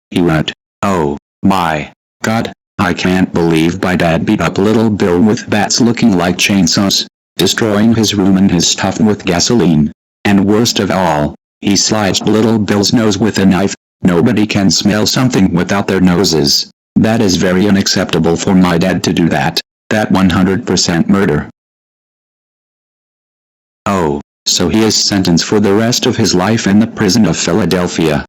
He what? Oh, my God. I can't believe my dad beat up Little Bill with bats looking like chainsaws, destroying his room and his stuff with gasoline. And worst of all, he sliced Little Bill's nose with a knife. Nobody can smell something without their noses. That is very unacceptable for my dad to do that. That 100% murder. Oh, so he is sentenced for the rest of his life in the prison of Philadelphia.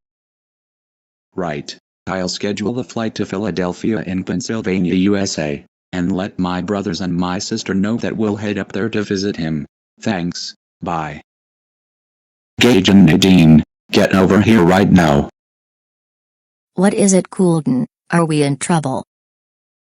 Right. I'll schedule the flight to Philadelphia in Pennsylvania, USA, and let my brothers and my sister know that we'll head up there to visit him. Thanks, bye. Gage and Nadine, get over here right now. What is it, Coulton? Are we in trouble?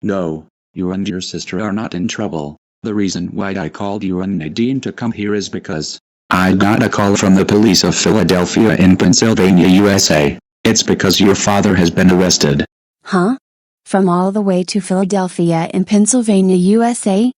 No, you and your sister are not in trouble. The reason why I called you and Nadine to come here is because I got a call from the police of Philadelphia in Pennsylvania, USA. It's because your father has been arrested. Huh? From all the way to Philadelphia in Pennsylvania, USA?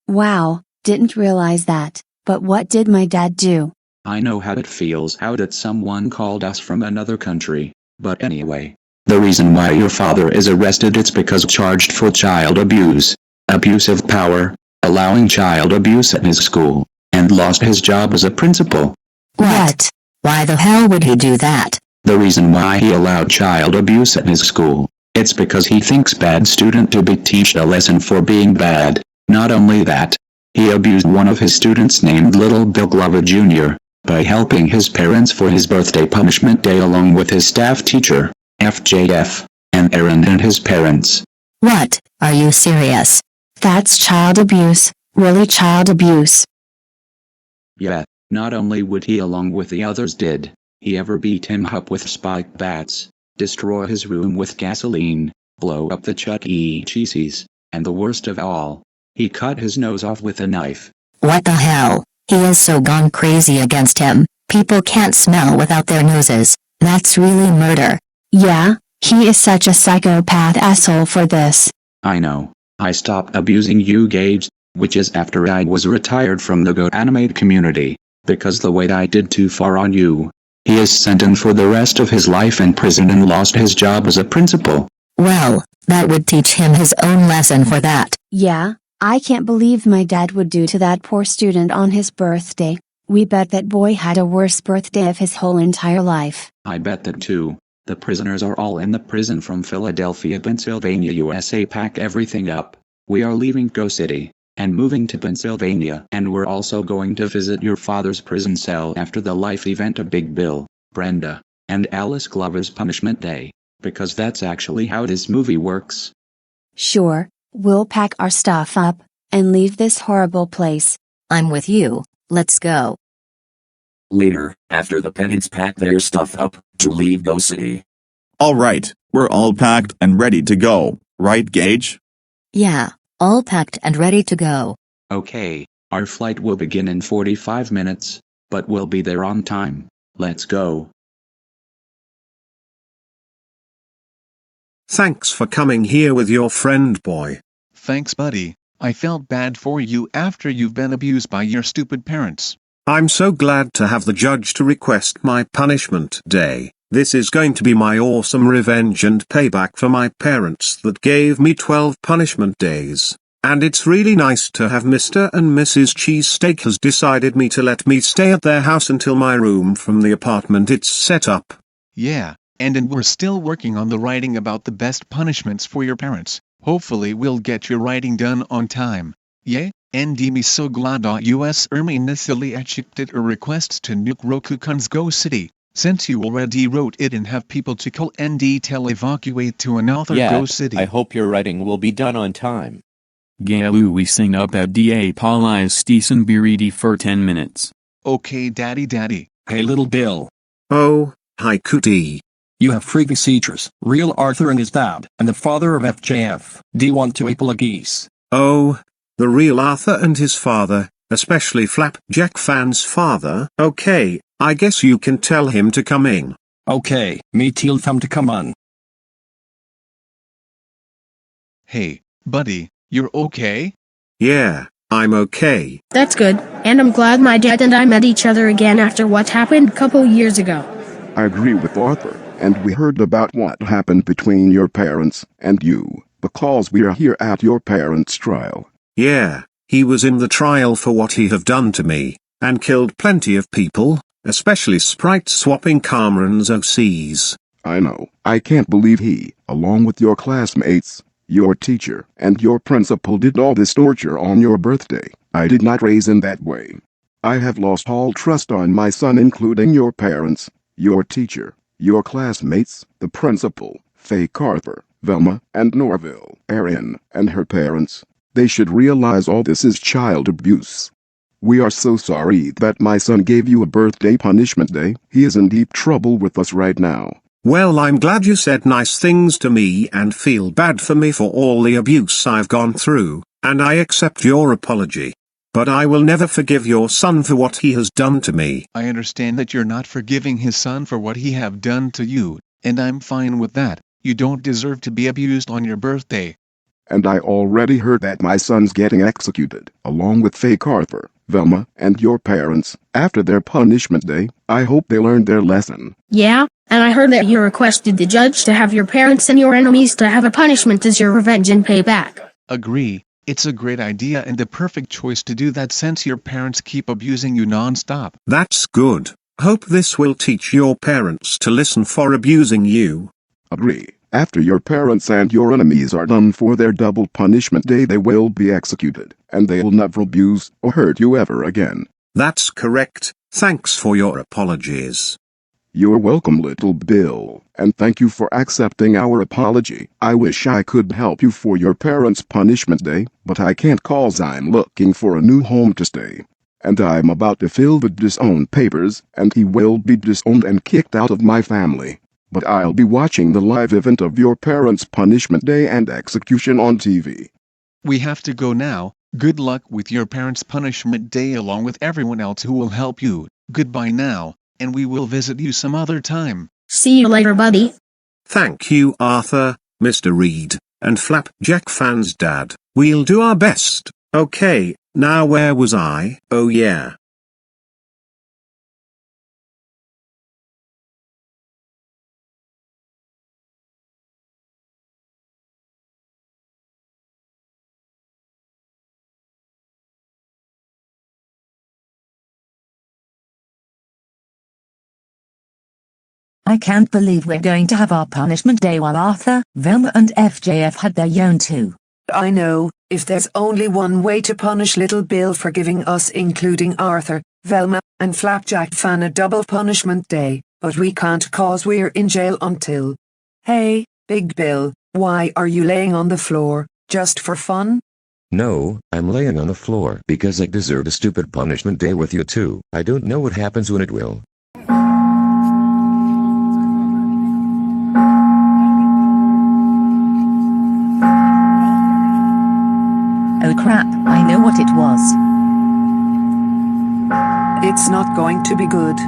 Wow, didn't realize that, but what did my dad do? I know how it feels. How did someone called us from another country? But anyway, the reason why your father is arrested is because charged for child abuse, abusive power, allowing child abuse at his school, and lost his job as a principal. What? Why the hell would he do that? The reason why he allowed child abuse at his school, it's because he thinks bad student to be teached a lesson for being bad. Not only that, he abused one of his students named Little Bill Glover Jr. by helping his parents for his birthday punishment day along with his staff teacher, FJF, and Aaron and his parents. What? Are you serious? That's child abuse, really child abuse. Yeah, not only would he along with the others did he ever beat him up with spike bats, destroy his room with gasoline, blow up the Chuck E. Cheese's, and the worst of all, he cut his nose off with a knife. What the hell? He is so gone crazy against him. People can't smell without their noses. That's really murder. Yeah, he is such a psychopath asshole for this. I know. I stopped abusing you, Gage, which is after I was retired from the Go Animate community, because the way I did too far on you. He is sentenced for the rest of his life in prison and lost his job as a principal. Well, that would teach him his own lesson for that. Yeah, I can't believe my dad would do to that poor student on his birthday. We bet that boy had a worse birthday of his whole entire life. I bet that too. The prisoners are all in the prison from Philadelphia, Pennsylvania, USA. Pack everything up. We are leaving GoCity and moving to Pennsylvania, and we're also going to visit your father's prison cell after the life event of Big Bill, Brenda, and Alice Glover's punishment day, because that's actually how this movie works. Sure, we'll pack our stuff up and leave this horrible place. I'm with you. Let's go. Later, after the Pettits pack their stuff up to leave GoCity. Alright, we're all packed and ready to go, right, Gage? Yeah, all packed and ready to go. Okay, our flight will begin in 45 minutes, but we'll be there on time. Let's go. Thanks for coming here with your friend, boy. Thanks, buddy. I felt bad for you after you've been abused by your stupid parents. I'm so glad to have the judge to request my punishment day. This is going to be my awesome revenge and payback for my parents that gave me 12 punishment days. And it's really nice to have Mr. and Mrs. Cheesesteak has decided me to let me stay at their house until my room from the apartment it's set up. Yeah, and we're still working on the writing about the best punishments for your parents. Hopefully we'll get your writing done on time. Yeah? And me so glad us initially accepted a request to nuke Roku Kun's GoCity, since you already wrote it and have people to call and tell evacuate to another GoCity. I hope your writing will be done on time. Galu we sing up at da Paulais Stesen Biridi for 10 minutes. Okay daddy. Hey little Bill. Oh, hi Cootie. You have freaky features, real Arthur and his dad, and the father of FJF. Do you want to apologize? Oh, the real Arthur and his father, especially Flapjack fan's father. Okay, I guess you can tell him to come in. Okay, me tell him to come on. Hey, buddy, you're okay? Yeah, I'm okay. That's good, and I'm glad my dad and I met each other again after what happened a couple years ago. I agree with Arthur, and we heard about what happened between your parents and you, because we are here at your parents' trial. Yeah, he was in the trial for what he have done to me, and killed plenty of people, especially sprite-swapping Camerons OCs. I know. I can't believe he, along with your classmates, your teacher, and your principal did all this torture on your birthday. I did not raise him that way. I have lost all trust on my son, including your parents, your teacher, your classmates, the principal, Faye Carver, Velma and Norville, Erin, and her parents. They should realize all this is child abuse. We are so sorry that my son gave you a birthday punishment day. He is in deep trouble with us right now. Well, I'm glad you said nice things to me and feel bad for me for all the abuse I've gone through, and I accept your apology. But I will never forgive your son for what he has done to me. I understand that you're not forgiving his son for what he have done to you, and I'm fine with that. You don't deserve to be abused on your birthday. And I already heard that my son's getting executed, along with fake Arthur, Velma, and your parents, after their punishment day. I hope they learned their lesson. Yeah, and I heard that you requested the judge to have your parents and your enemies to have a punishment as your revenge and payback. Agree. It's a great idea and the perfect choice to do that since your parents keep abusing you non-stop. That's good. Hope this will teach your parents to listen for abusing you. Agree. After your parents and your enemies are done for their double punishment day, they will be executed, and they will never abuse or hurt you ever again. That's correct. Thanks for your apologies. You're welcome, little Bill, and thank you for accepting our apology. I wish I could help you for your parents' punishment day, but I can't 'cause I'm looking for a new home to stay. And I'm about to fill the disowned papers, and he will be disowned and kicked out of my family. But I'll be watching the live event of your parents' punishment day and execution on TV. We have to go now. Good luck with your parents' punishment day along with everyone else who will help you. Goodbye now, and we will visit you some other time. See you later, buddy. Thank you, Arthur, Mr. Reed, and Flapjack fans' dad. We'll do our best. Okay, now where was I? Oh yeah. I can't believe we're going to have our punishment day while Arthur, Velma and FJF had their own too. I know, if there's only one way to punish little Bill for giving us, including Arthur, Velma, and Flapjack fan, a double punishment day, but we can't 'cause we're in jail until... Hey, Big Bill, why are you laying on the floor, just for fun? No, I'm laying on the floor because I deserve a stupid punishment day with you too. I don't know what happens when it will. Oh crap, I know what it was. It's not going to be good.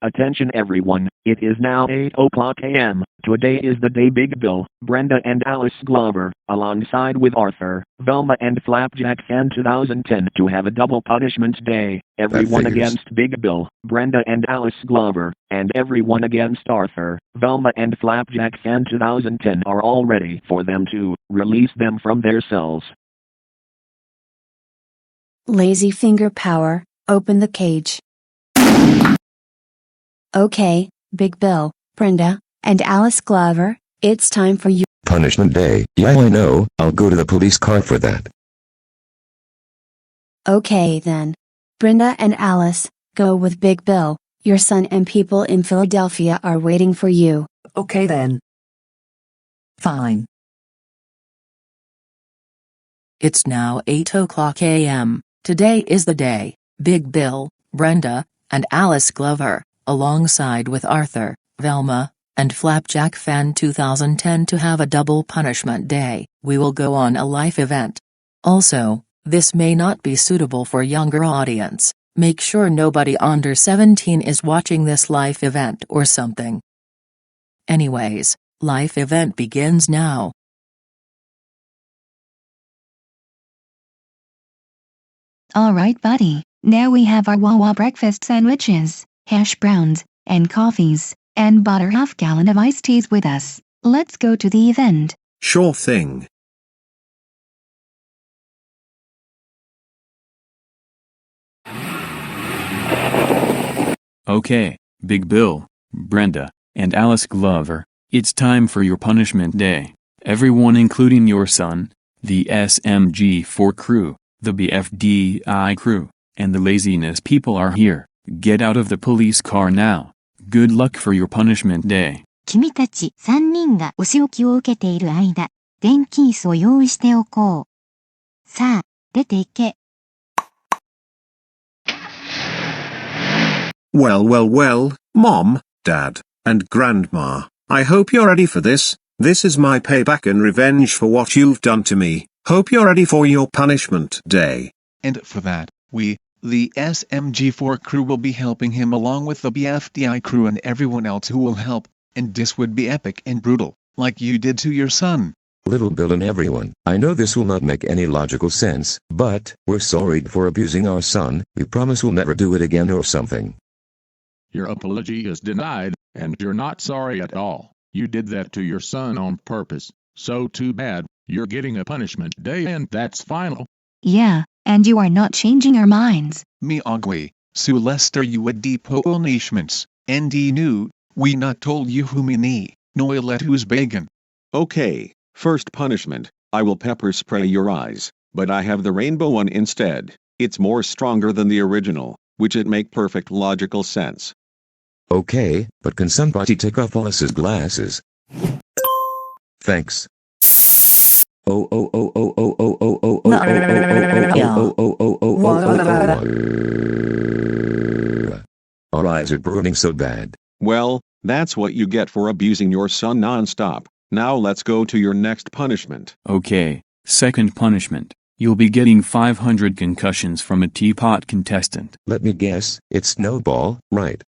Attention everyone, it is now 8:00 a.m. Today is the day Big Bill, Brenda and Alice Glover, alongside with Arthur, Velma and Flapjack fan 2010 to have a double punishment day. Everyone against Big Bill, Brenda and Alice Glover, and everyone against Arthur, Velma and Flapjack fan 2010 are all ready for them to release them from their cells. Lazy finger power, open the cage. Okay, Big Bill, Brenda, and Alice Glover, it's time for you. Punishment day, yeah I know, I'll go to the police car for that. Okay then. Brenda and Alice, go with Big Bill, your son, and people in Philadelphia are waiting for you. Okay then. Fine. It's now 8:00 a.m. Today is the day, Big Bill, Brenda, and Alice Glover, alongside with Arthur, Velma, and Flapjack fan 2010 to have a double punishment day. We will go on a live event. Also, this may not be suitable for younger audience. Make sure nobody under 17 is watching this live event or something. Anyways, live event begins now. Alright buddy, now we have our Wawa breakfast sandwiches, hash browns, and coffees, and butter half-gallon of iced teas with us. Let's go to the event. Sure thing. Okay, Big Bill, Brenda, and Alice Glover, it's time for your punishment day. Everyone including your son, the SMG4 crew, the BFDI crew, and the laziness people are here. Get out of the police car now. Good luck for your punishment day. 君たち3人がお仕置きを受けている間、電気椅子を用意しておこう。さあ、出て行け。Well, Mom, Dad, and Grandma, I hope you're ready for this. This is my payback and revenge for what you've done to me. Hope you're ready for your punishment day. And for that, we, the SMG4 crew, will be helping him along with the BFDI crew and everyone else who will help, and this would be epic and brutal, like you did to your son. Little Bill and everyone, I know this will not make any logical sense, but we're sorry for abusing our son. We promise we'll never do it again or something. Your apology is denied, and you're not sorry at all. You did that to your son on purpose. So too bad. You're getting a punishment day and that's final. Yeah, and you are not changing our minds. Me agwe, Sue Lester you a deep punishments, ND new, we not told you who me ni, no let who's beggin'. Okay, first punishment, I will pepper spray your eyes, but I have the rainbow one instead. It's more stronger than the original, which it make perfect logical sense. Okay, but can somebody take off Alice's glasses? Thanks. Oh oh oh oh oh oh oh oh oh oh oh oh oh oh oh. Our eyes are burning so bad. Well, that's what you get for abusing your son non-stop. Now let's go to your next punishment. Okay, second punishment. You'll be getting 500 concussions from a teapot contestant. Let me guess, it's Snowball, right?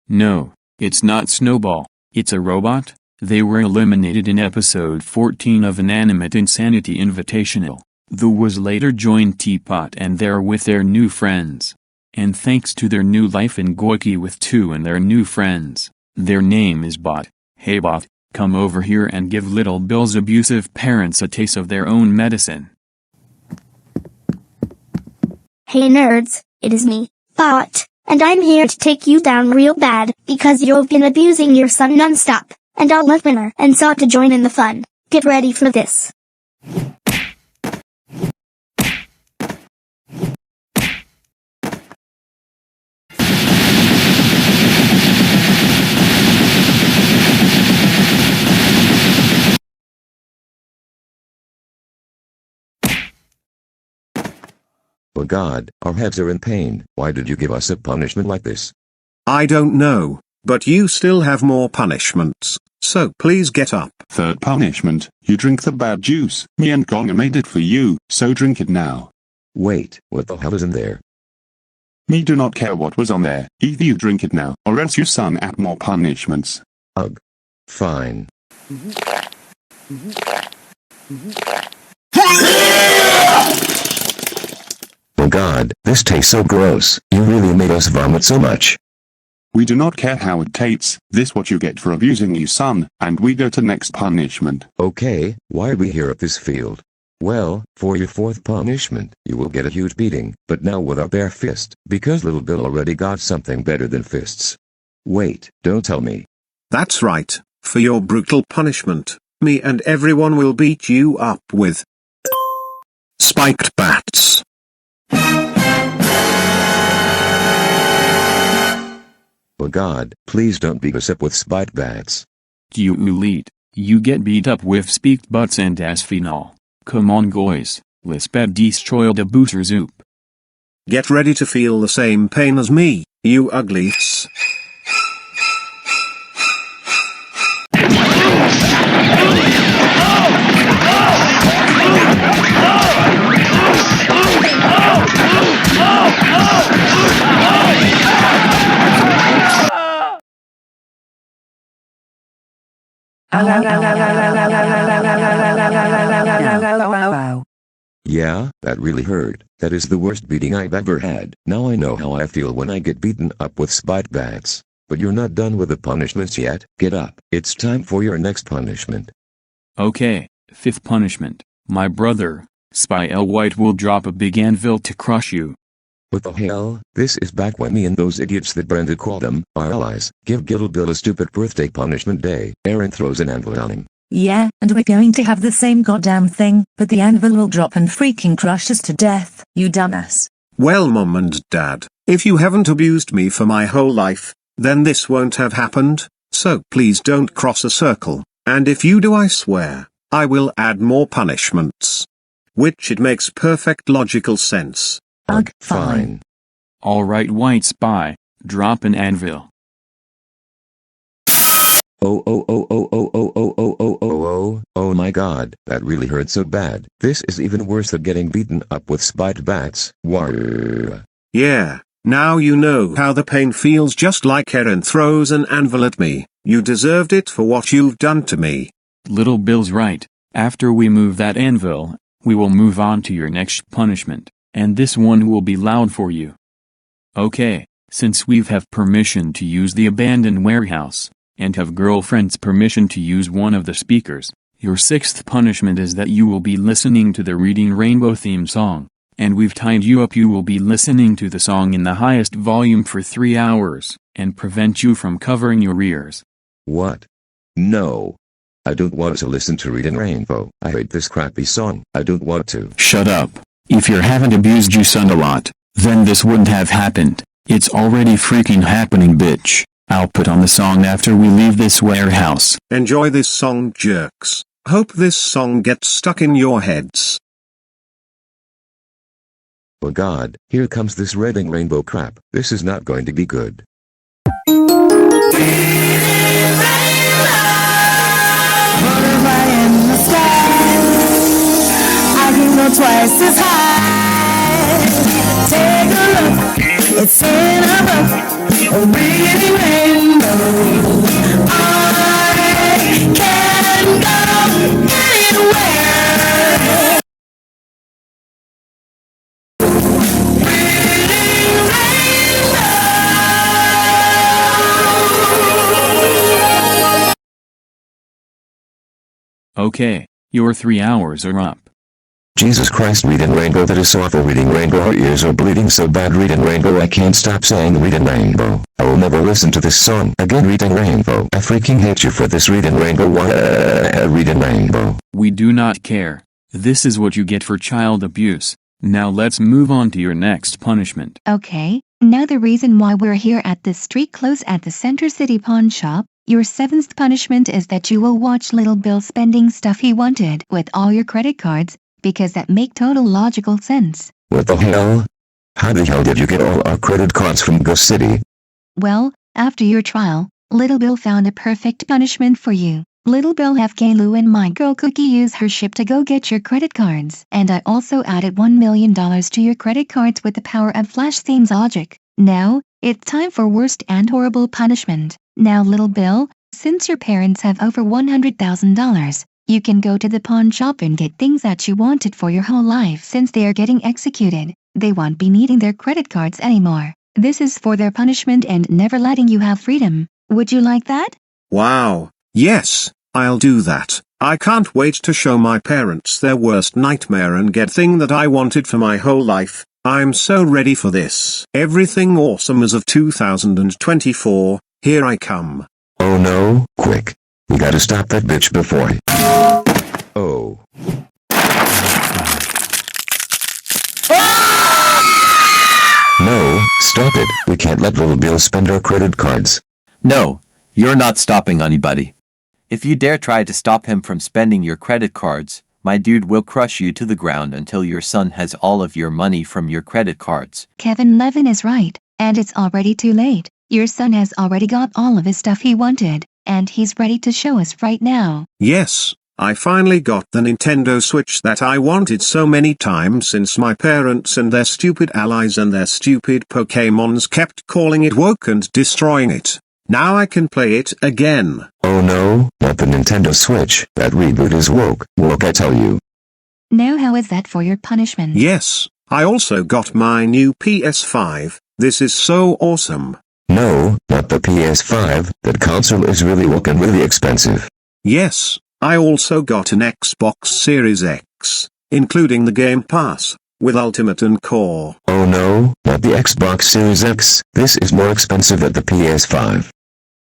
No, it's not Snowball. It's a robot. They were eliminated in episode 14 of Inanimate Insanity Invitational. The was later joined Teapot and they're with their new friends. And thanks to their new life in Goiki with 2 and their new friends, their name is Bot. Hey Bot, come over here and give Little Bill's abusive parents a taste of their own medicine. Hey nerds, it is me, Bot, and I'm here to take you down real bad because you've been abusing your son non-stop. And I'll let winner and sought to join in the fun. Get ready for this. Oh God, our heads are in pain. Why did you give us a punishment like this? I don't know, but you still have more punishments. So please get up. Third punishment, you drink the bad juice. Me and Gonga made it for you, so drink it now. Wait, what the hell is in there? Me do not care what was on there. Either you drink it now, or else your son add more punishments. Ugh. Fine. Oh God, this tastes so gross. You really made us vomit so much. We do not care how it tastes, this what you get for abusing your son, and we go to next punishment. Okay, why are we here at this field? Well, for your fourth punishment, you will get a huge beating, but now with our bare fist, because Little Bill already got something better than fists. Wait, don't tell me. That's right, for your brutal punishment, me and everyone will beat you up with spiked bats. Oh God, please don't beat us up with spiked bats. You elite, you get beat up with spiked butts and asphenol. Come on guys, let's bad destroy the booster zoop. Get ready to feel the same pain as me, you uglies. Yeah, that really hurt. That is the worst beating I've ever had. Now I know how I feel when I get beaten up with spiked bats. But you're not done with the punishments yet. Get up. It's time for your next punishment. Okay, fifth punishment. My brother, Spy L. White will drop a big anvil to crush you. What the hell? This is back when me and those idiots that Brenda called them, our allies, give Little Bill a stupid birthday punishment day. Aaron throws an anvil on him. Yeah, and we're going to have the same goddamn thing, but the anvil will drop and freaking crush us to death, you dumbass. Well, Mom and Dad, if you haven't abused me for my whole life, then this won't have happened, so please don't cross a circle, and if you do I swear, I will add more punishments. Which it makes perfect logical sense. Ugh, fine. Alright White Spy, drop an anvil. Oh my god, that really hurt so bad. This is even worse than getting beaten up with spiked bats. Warr. Yeah, now you know how the pain feels, just like Erin throws an anvil at me. You deserved it for what you've done to me. Little Bill's right. After we move that anvil, we will move on to your next punishment, and this one will be loud for you. Okay, since we have permission to use the abandoned warehouse, and have girlfriend's permission to use one of the speakers, your sixth punishment is that you will be listening to the Reading Rainbow theme song, and we've tied you up. You will be listening to the song in the highest volume for 3 hours, and prevent you from covering your ears. What? No. I don't want to listen to Reading Rainbow. I hate this crappy song. I don't want to. Shut up. If you haven't abused your son a lot, then this wouldn't have happened. It's already freaking happening, bitch. I'll put on the song after we leave this warehouse. Enjoy this song, jerks. Hope this song gets stuck in your heads. Oh god, here comes this Reading Rainbow crap. This is not going to be good. Twice as high. Take a look, it's in a book, a reading rainbow. I can go anywhere. Okay, your 3 hours are up. Jesus Christ, Reading Rainbow, that is so awful. Reading Rainbow, our ears are bleeding so bad. Reading Rainbow, I can't stop saying Reading Rainbow. I will never listen to this song again. Reading Rainbow, I freaking hate you for this. Reading Rainbow, Reading Rainbow. We do not care. This is what you get for child abuse. Now let's move on to your next punishment. Okay, now the reason why we're here at this street close at the Center City Pawn Shop. Your seventh punishment is that you will watch Little Bill spending stuff he wanted with all your credit cards, because that make total logical sense. What the hell? How the hell did you get all our credit cards from GoCity? Well, after your trial, Little Bill found a perfect punishment for you. Little Bill have Kaylu and my girl Cookie use her ship to go get your credit cards. And I also added $1 million to your credit cards with the power of FlashThemes logic. Now, it's time for worst and horrible punishment. Now Little Bill, since your parents have over $100,000, you can go to the pawn shop and get things that you wanted for your whole life. Since they are getting executed, they won't be needing their credit cards anymore. This is for their punishment and never letting you have freedom. Would you like that? Wow, yes, I'll do that. I can't wait to show my parents their worst nightmare and get thing that I wanted for my whole life. I'm so ready for this. Everything awesome as of 2024, here I come. Oh no, quick. We gotta stop that bitch before Oh. No, stop it. We can't let Little Bill spend our credit cards. No, you're not stopping anybody. If you dare try to stop him from spending your credit cards, my dude will crush you to the ground until your son has all of your money from your credit cards. Kevin Levin is right, and it's already too late. Your son has already got all of his stuff he wanted, and he's ready to show us right now. Yes, I finally got the Nintendo Switch that I wanted so many times since my parents and their stupid allies and their stupid Pokemons kept calling it woke and destroying it. Now I can play it again. Oh no, not the Nintendo Switch. That reboot is woke. Woke, I tell you. Now how is that for your punishment? Yes, I also got my new PS5. This is so awesome. No, not the PS5. That console is really woke and really expensive. Yes, I also got an Xbox Series X, including the Game Pass, with Ultimate and Core. Oh no, not the Xbox Series X. This is more expensive than the PS5.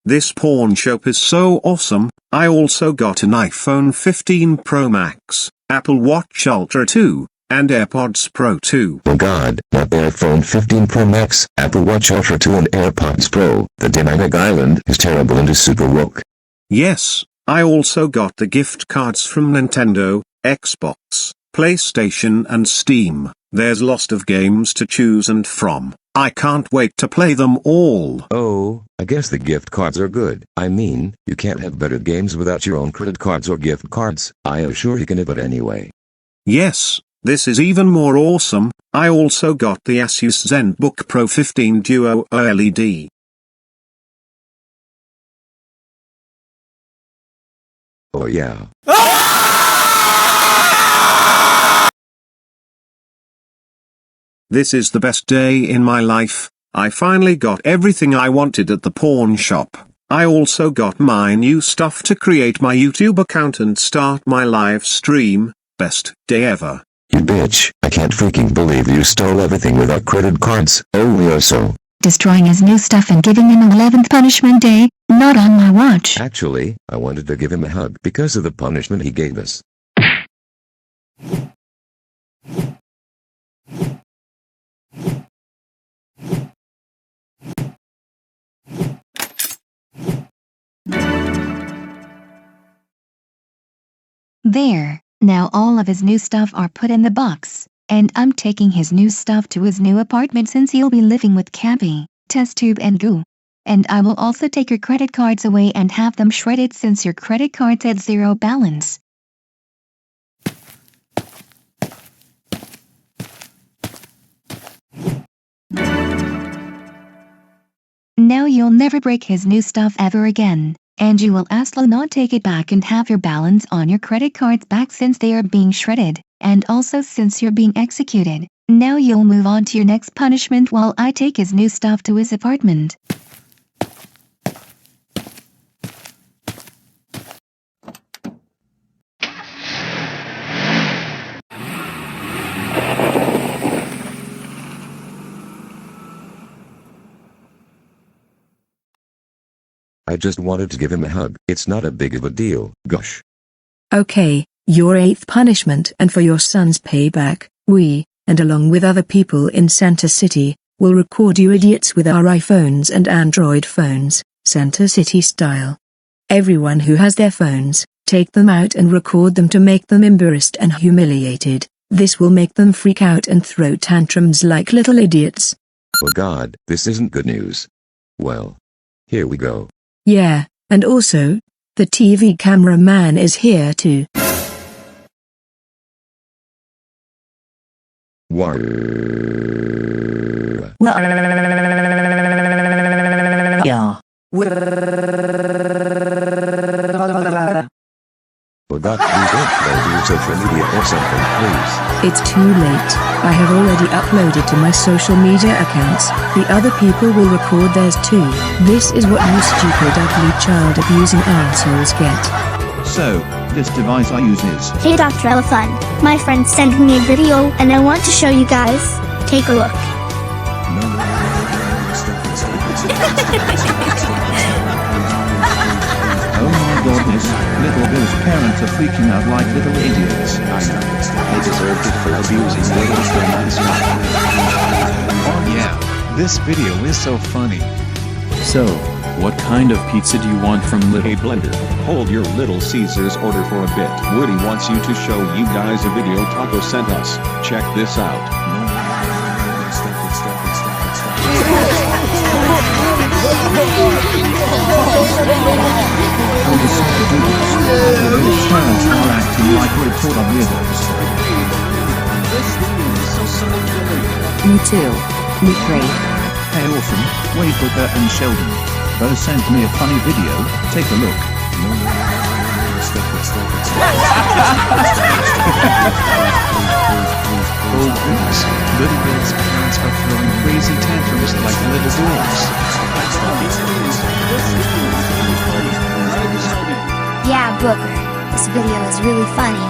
This pawn shop is so awesome. I also got an iPhone 15 Pro Max, Apple Watch Ultra 2, and AirPods Pro 2. Oh god, not the iPhone 15 Pro Max, Apple Watch Ultra 2 and AirPods Pro. The Dynamic Island is terrible and is super woke. Yes, I also got the gift cards from Nintendo, Xbox, PlayStation and Steam. There's lots of games to choose and from. I can't wait to play them all. Oh, I guess the gift cards are good. I mean, you can't have better games without your own credit cards or gift cards. I assure you can have it anyway. Yes, this is even more awesome. I also got the Asus ZenBook Pro 15 Duo OLED. Oh yeah. This is the best day in my life. I finally got everything I wanted at the pawn shop. I also got my new stuff to create my YouTube account and start my live stream. Best day ever. You bitch, I can't freaking believe you stole everything without credit cards. Oh, we are so. Destroying his new stuff and giving him an 11th punishment day, not on my watch. Actually, I wanted to give him a hug because of the punishment he gave us. There, now all of his new stuff are put in the box, and I'm taking his new stuff to his new apartment since he'll be living with Cappy, Test Tube and Goo. And I will also take your credit cards away and have them shredded since your credit cards had zero balance. Now you'll never break his new stuff ever again, and you will asla not take it back and have your balance on your credit cards back since they are being shredded, and also since you're being executed. Now you'll move on to your next punishment while I take his new stuff to his apartment. I just wanted to give him a hug. It's not a big of a deal, gosh. Okay, your 8th punishment and for your son's payback, we, and along with other people in Center City, will record you idiots with our iPhones and Android phones, Center City style. Everyone who has their phones, take them out and record them to make them embarrassed and humiliated. This will make them freak out and throw tantrums like little idiots. Oh God, this isn't good news. Well, here we go. Yeah, and also, the TV cameraman is here too. Yeah. Oh God, please don't go to your social media or something, please. It's too late. I have already uploaded to my social media accounts. The other people will record theirs too. This is what you stupid ugly child abusing assholes get. So, this device I use is... Hey Dr. Elephant, my friend sent me a video and I want to show you guys. Take a look. Oh my goodness, little Bill's parents are freaking out like little idiots. I know. They deserved it for abusing little friends. Oh yeah, this video is so funny. So, what kind of pizza do you want from Little Blender? Hold your Little Caesars order for a bit. Woody wants you to show you guys a video Taco sent us. Check this out. Little parents are acting like retarded weirdos. Me too. Me great. Hey Orphan, Wade Booker and Sheldon. Both sent me a funny video, take a look. Oh goodness, little Bill's parents are throwing crazy tantrums like little dwarfs. Yeah, Booker. This video is really funny.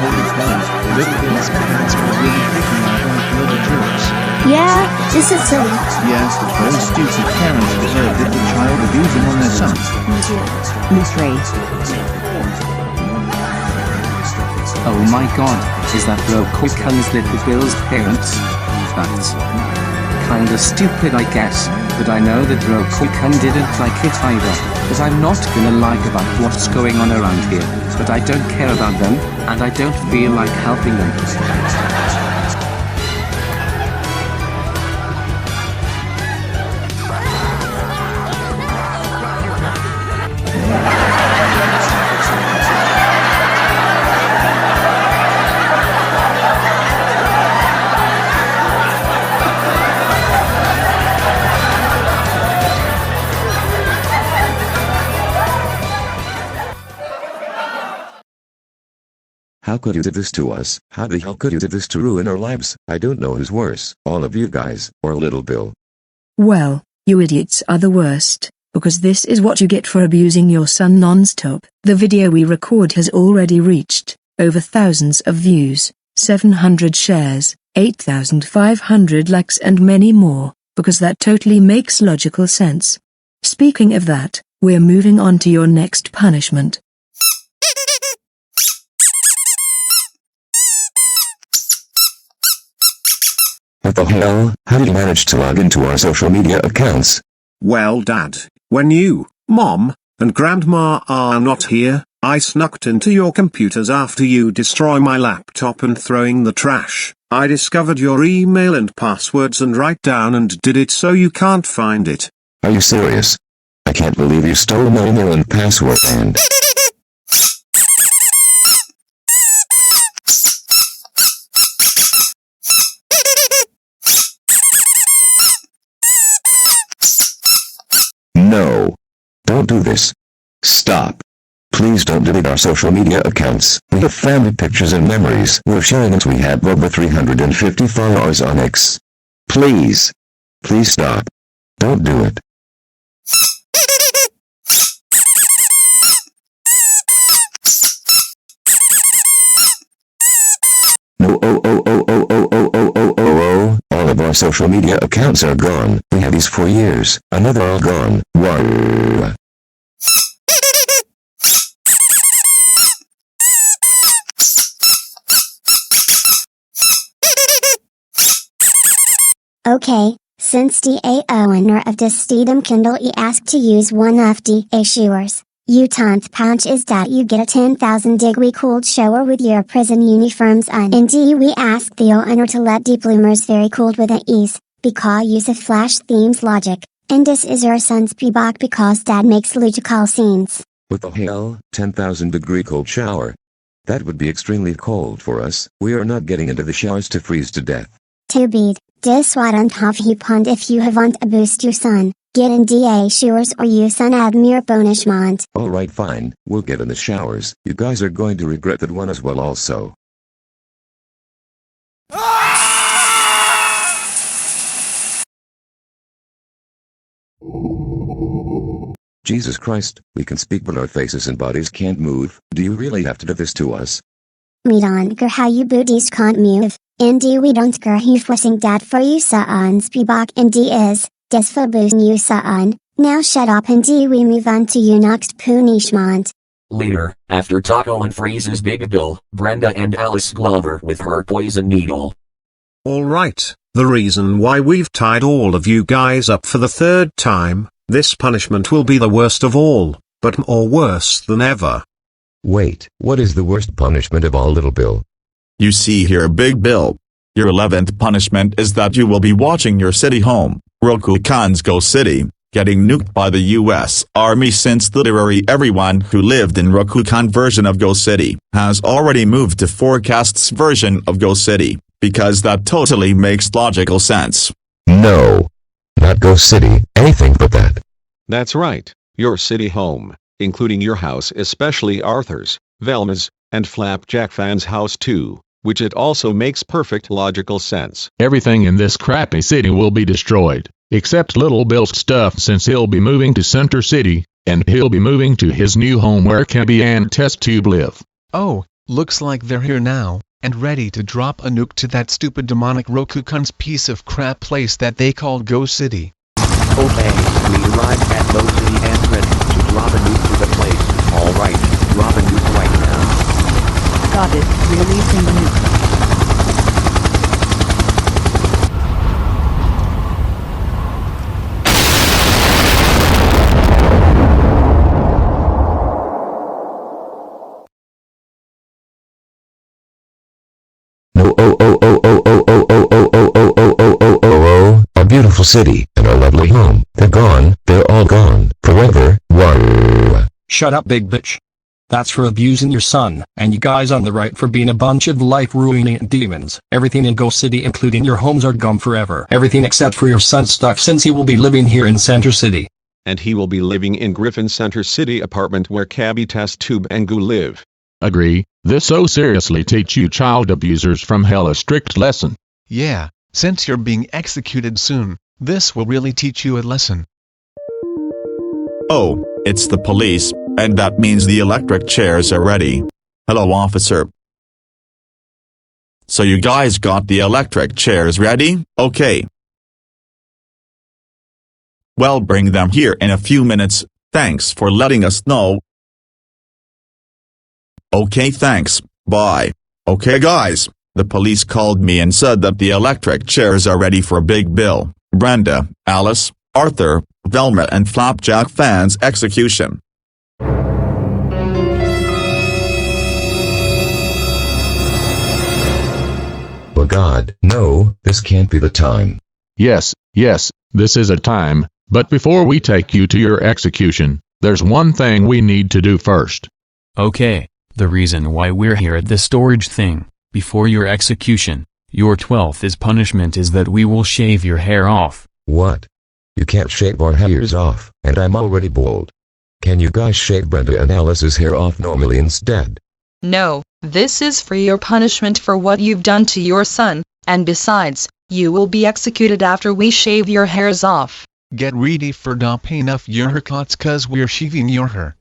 Holy crap, little Bill's parents are really freaking out like little jerks. Yeah, this is silly. Yes, those stupid parents deserve little child abusing on their son. Me too. Me three. Oh my god, is that Roku Kun's little Bill's parents? That's kinda stupid I guess, but I know that Roku Kun didn't like it either, but I'm not gonna lie about what's going on around here. but I don't care about them, and I don't feel like helping them. How could you do this to us? How the hell could you do this to ruin our lives? I don't know who's worse, all of you guys, or Little Bill. Well, you idiots are the worst, because this is what you get for abusing your son non-stop. The video we record has already reached over thousands of views, 700 shares, 8,500 likes and many more, because that totally makes logical sense. Speaking of that, we're moving on to your next punishment. What the hell? How did you manage to log into our social media accounts? Well, Dad, when you, Mom, and Grandma are not here, I snuck into your computers after you destroy my laptop and throwing the trash. I discovered your email and passwords and write down and did it so you can't find it. Are you serious? I can't believe you stole my email and password and... No. Don't do this. Stop. Please don't delete our social media accounts. We have family pictures and memories. We're sharing it. We have over 350 followers on X. Please. Please stop. Don't do it. No, all of our social media accounts are gone. We had these for years. Another all gone. Whoa. Okay, since the owner of the Steedham Kindle asked to use one of the shower's, you 10th punch is that you get a 10,000 degree cooled shower with your prison uniforms on. Indeed, we ask the owner to let the bloomers very cooled with ease, because use of FlashThemes logic, and this is your son's payback because dad makes logical scenes. What the hell? 10,000 degree cold shower? That would be extremely cold for us. We are not getting into the showers to freeze to death. To beat this what on half you pond if you have want to boost your son, get in DA showers or use an admire punishment. Alright, fine, we'll get in the showers. You guys are going to regret that one as well also. Jesus Christ, we can speak but our faces and bodies can't move. Do you really have to do this to us? We don't care how you booties can't move. Indeed we don't care who forcing that for you son's payback indeed is, this for boosting you son. Now shut up indeed we move on to your next punishment. Later, after Taco unfreezes Big Bill, Brenda and Alice Glover with her poison needle. Alright, the reason why we've tied all of you guys up for the third time, this punishment will be the worst of all, but more worse than ever. Wait, what is the worst punishment of all, Little Bill? You see here, Big Bill. Your 11th punishment is that you will be watching your city home, Roku Kun's GoCity, getting nuked by the US Army since literally everyone who lived in Roku Kun version of GoCity has already moved to Forecast's version of GoCity, because that totally makes logical sense. No. Not GoCity, anything but that. That's right, your city home, including your house, especially Arthur's, Velma's, and Flapjack fans' house too, which it also makes perfect logical sense. Everything in this crappy city will be destroyed, except Little Bill's stuff since he'll be moving to Center City, and he'll be moving to his new home where Cabby and Test Tube live. Oh, looks like they're here now, and ready to drop a nuke to that stupid demonic Roku Kun's piece of crap place that they called GoCity. Okay, we arrived at GoCity and ready to drop a nuke to the place. Alright, drop a nuke right now. Got it, releasing the nuke. a beautiful city and a lovely home. They're gone, they're all gone, forever. Whoa. Shut up, big bitch. That's for abusing your son, and you guys on the right for being a bunch of life-ruining demons. Everything in GoCity, including your homes, are gone forever. Everything except for your son's stuff, since he will be living here in Center City. And he will be living in Griffin Center City apartment where Cabby, Test Tube and Goo live. Agree. This so seriously teach you child abusers from hell a strict lesson. Yeah, since you're being executed soon, this will really teach you a lesson. Oh, it's the police, and that means the electric chairs are ready. Hello, officer. So you guys got the electric chairs ready? Okay. Well, bring them here in a few minutes. Thanks for letting us know. Okay, thanks. Bye. Okay, guys. The police called me and said that the electric chairs are ready for Big Bill, Brenda, Alice, Arthur, Velma and Flapjack fans' execution. Oh God, no, this can't be the time. Yes, this is a time, but before we take you to your execution, there's one thing we need to do first. Okay, the reason why we're here at the storage thing, before your execution, your 12th punishment is that we will shave your hair off. What? You can't shave our hairs off, and I'm already bald. Can you guys shave Brenda and Alice's hair off normally instead? No, this is for your punishment for what you've done to your son, and besides, you will be executed after we shave your hairs off. Get ready for not paying off your haircuts cause we're shaving your hair.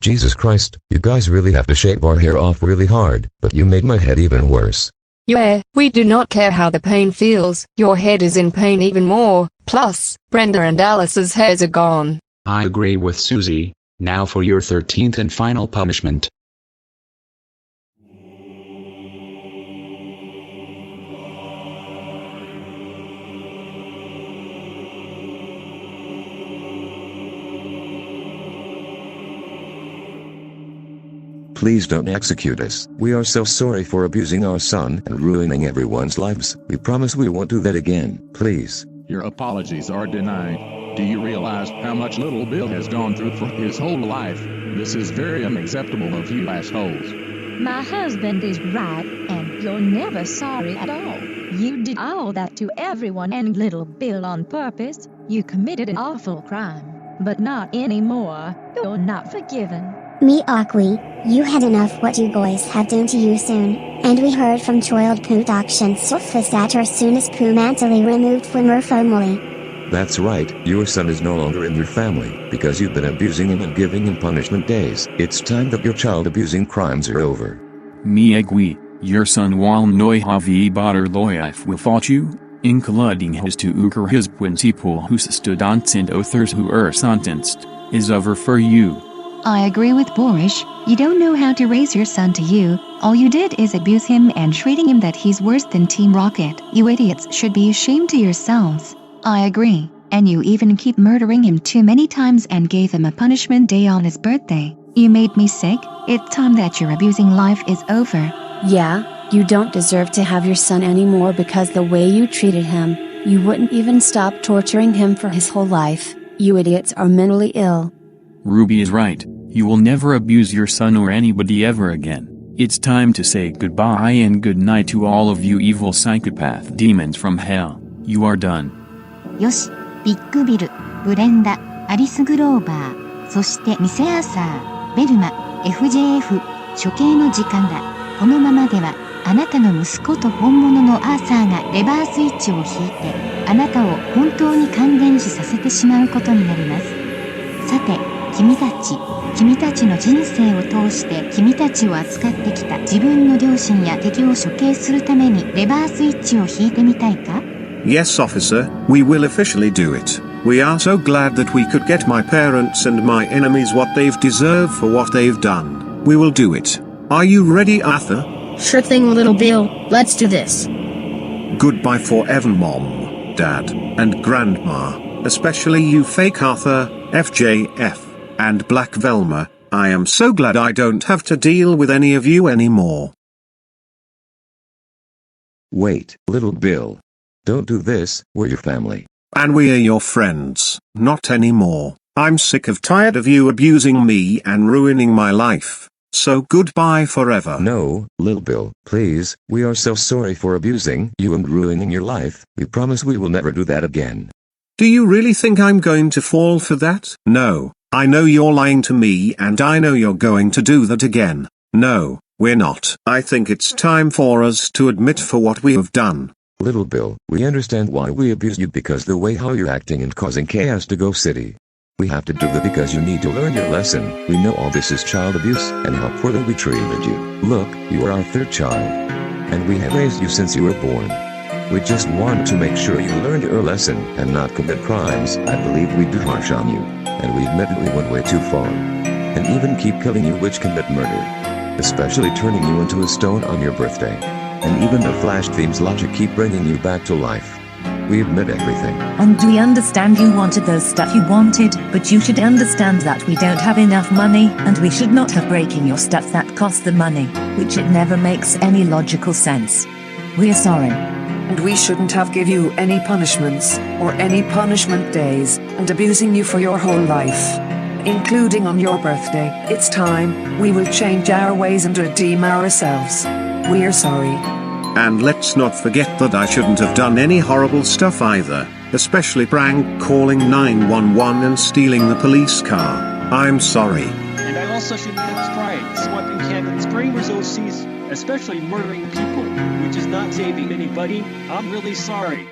Jesus Christ, you guys really have to shave our hair off really hard, but you made my head even worse. Yeah, we do not care how the pain feels, your head is in pain even more, plus, Brenda and Alice's hairs are gone. I agree with Susie. Now for your 13th and final punishment. Please don't execute us. We are so sorry for abusing our son and ruining everyone's lives. We promise we won't do that again. Please. Your apologies are denied. Do you realize how much little Bill has gone through for his whole life? This is very unacceptable of you assholes. My husband is right, and you're never sorry at all. You did all that to everyone and little Bill on purpose. You committed an awful crime, but not anymore. You're not forgiven. Me Akwi, you had enough what you boys have done to you soon, and we heard from child production surface that as soon as poo mentally removed from your family. That's right, your son is no longer in your family, because you've been abusing him and giving him punishment days. It's time that your child abusing crimes are over. Miagwi, your son wal noi havi bader loyaf without you, including his to uker his principal who students and authors who are sentenced, is over for you. I agree with Boris. You don't know how to raise your son to you. All you did is abuse him and treating him that he's worse than Team Rocket. You idiots should be ashamed to yourselves. I agree. And you even keep murdering him too many times and gave him a punishment day on his birthday. You made me sick. It's time that your abusing life is over. Yeah, you don't deserve to have your son anymore because the way you treated him, you wouldn't even stop torturing him for his whole life. You idiots are mentally ill. Ruby is right. You will never abuse your son or anybody ever again. It's time to say goodbye and good night to all of you evil psychopath demons from hell. You are done. よし、ビッグビル、ブレンダ、アリス・グローバー、そしてミセアーサー、ベルマ、FJF、処刑の時間だ。このままでは、あなたの息子と本物のアーサーがレバースイッチを引いて、あなたを本当に感電死させてしまうことになります。さて、君たちの人生を通して君たちを扱ってきた自分の両親や敵を処刑するためにレバースイッチを引いてみたいか? Yes, officer, we will officially do it. We are so glad that we could get my parents and my enemies what they've deserved for what they've done. We will do it. Are you ready, Arthur? Sure thing, little Bill. Let's do this. Goodbye forever, Mom, Dad, and Grandma. especially you fake Arthur, FJF, and Black Velma. I am so glad I don't have to deal with any of you anymore. Wait, little Bill. Don't do this, we're your family. And we are your friends, not anymore. I'm sick of tired of you abusing me and ruining my life. So goodbye forever. No, little Bill, please, we are so sorry for abusing you and ruining your life. We promise we will never do that again. Do you really think I'm going to fall for that? No, I know you're lying to me and I know you're going to do that again. No, we're not. I think it's time for us to admit for what we have done. Little Bill, we understand why we abused you because the way how you're acting and causing chaos to GoCity. We have to do that because you need to learn your lesson. We know all this is child abuse and how poorly we treated you. Look, you are our third child. And we have raised you since you were born. We just want to make sure you learned your lesson and not commit crimes. I believe we do harsh on you. And we admittedly went way too far. And even keep killing you which commit murder. Especially turning you into a stone on your birthday. And even the FlashThemes logic keep bringing you back to life. We admit everything. And we understand you wanted those stuff you wanted, but you should understand that we don't have enough money, and we should not have breaking your stuff that costs the money, which it never makes any logical sense. We're sorry. And we shouldn't have give you any punishments, or any punishment days, and abusing you for your whole life. Including on your birthday. It's time, we will change our ways and redeem ourselves. We're sorry. And let's not forget that I shouldn't have done any horrible stuff either, especially prank calling 911 and stealing the police car. I'm sorry. And I also shouldn't have tried swiping cannons, spraying resources, especially murdering people, which is not saving anybody. I'm really sorry.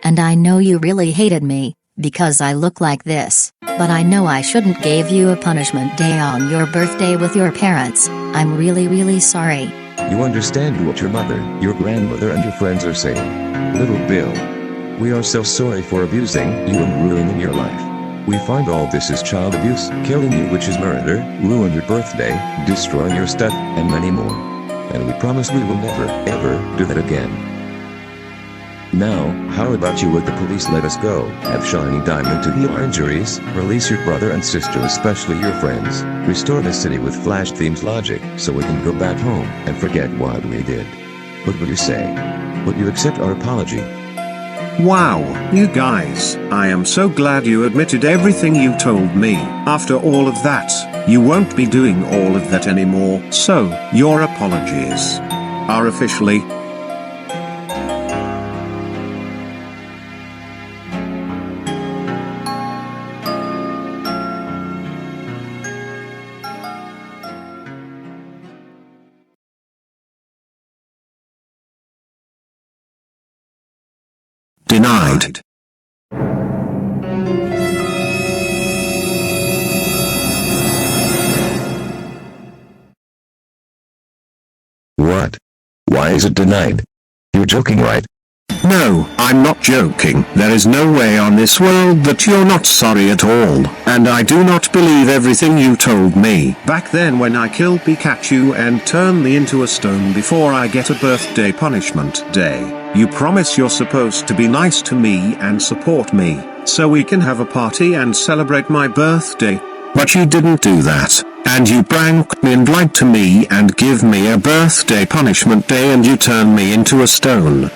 And I know you really hated me, because I look like this, but I know I shouldn't gave you a punishment day on your birthday with your parents. I'm really sorry. You understand what your mother, your grandmother and your friends are saying. Little Bill. We are so sorry for abusing you and ruining your life. We find all this is child abuse, killing you which is murder, ruin your birthday, destroying your stuff, and many more. And we promise we will never, ever do that again. Now, how about you with the police let us go, have Shining Diamond to heal our injuries, release your brother and sister especially your friends, restore the city with FlashThemes logic so we can go back home and forget what we did. What would you say? Would you accept our apology? Wow, you guys, I am so glad you admitted everything you told me. After all of that, you won't be doing all of that anymore. So, your apologies are officially denied. What? Why is it denied? You're joking, right? No, I'm not joking. There is no way on this world that you're not sorry at all, and I do not believe everything you told me. Back then when I killed Pikachu and turned me into a stone before I get a birthday punishment day, you promise you're supposed to be nice to me and support me, so we can have a party and celebrate my birthday. But you didn't do that, and you pranked me and lied to me and give me a birthday punishment day and you turned me into a stone.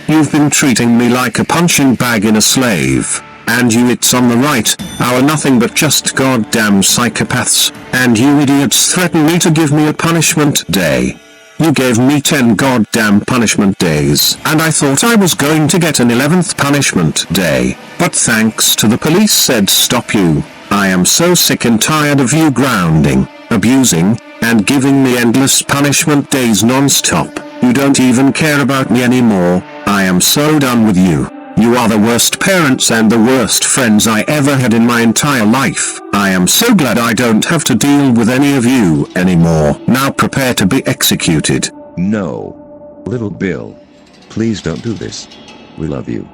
You've been treating me like a punching bag in a slave, and you idiots on the right are nothing but just goddamn psychopaths, and you idiots threaten me to give me a punishment day. You gave me 10 goddamn punishment days, and I thought I was going to get an 11th punishment day, but thanks to the police said stop you. I am so sick and tired of you grounding, abusing, and giving me endless punishment days non-stop. You don't even care about me anymore. I am so done with you. You are the worst parents and the worst friends I ever had in my entire life. I am so glad I don't have to deal with any of you anymore. Now prepare to be executed. No. Little Bill. Please don't do this. We love you.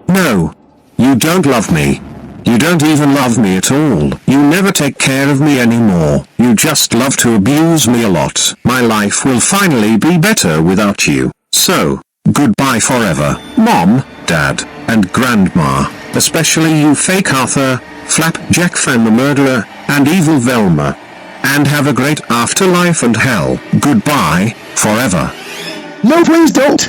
No. You don't love me. You don't even love me at all. You never take care of me anymore. You just love to abuse me a lot. My life will finally be better without you. So, goodbye forever, Mom, Dad, and Grandma. especially you fake Arthur, Flapjack fan the murderer, and evil Velma. And have a great afterlife and hell. Goodbye, forever. No, please don't!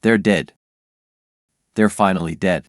They're dead. They're finally dead.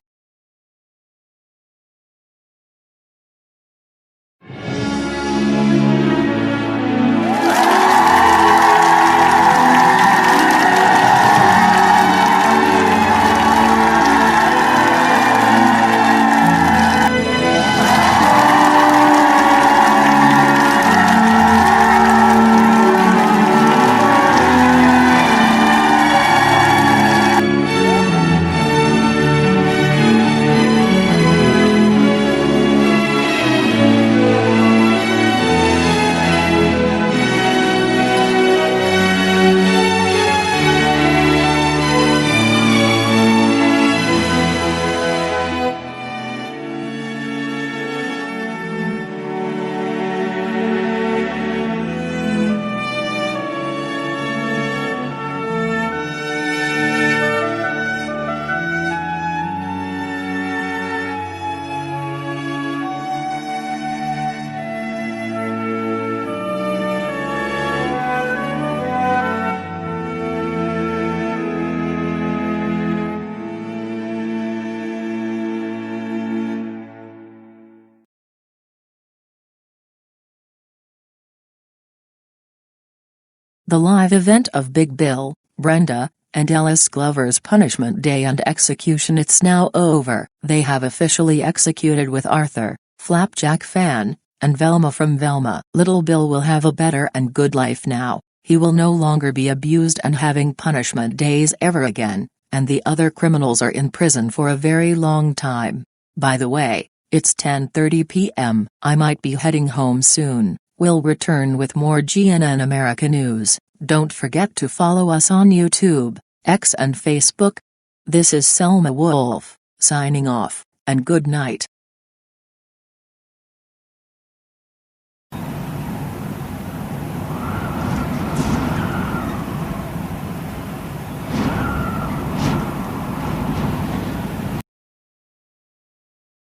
The live event of Big Bill, Brenda, and Alice Glover's punishment day and execution, it's now over. They have officially executed with Arthur, Flapjack fan, and Velma from Velma. Little Bill will have a better and good life now. He will no longer be abused and having punishment days ever again, and the other criminals are in prison for a very long time. By the way, it's 10:30 p.m. I might be heading home soon. We'll return with more GNN America news. Don't forget to follow us on YouTube, X and Facebook. This is Selma Wolf, signing off, and good night.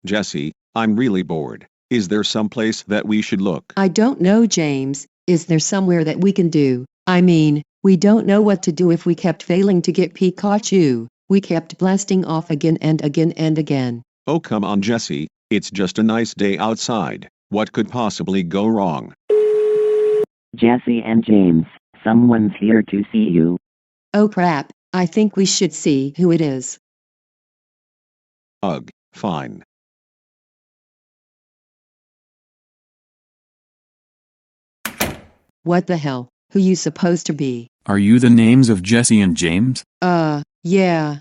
Jesse, I'm really bored. Is there some place that we should look? I don't know, James. Is there somewhere that we can do? I mean, we don't know what to do if we kept failing to get Pikachu. We kept blasting off again and again and again. Oh come on Jesse, it's just a nice day outside. What could possibly go wrong? Jesse and James, someone's here to see you. Oh crap, I think we should see who it is. Ugh, fine. What the hell? Who you supposed to be? Are you the names of Jesse and James? Yeah.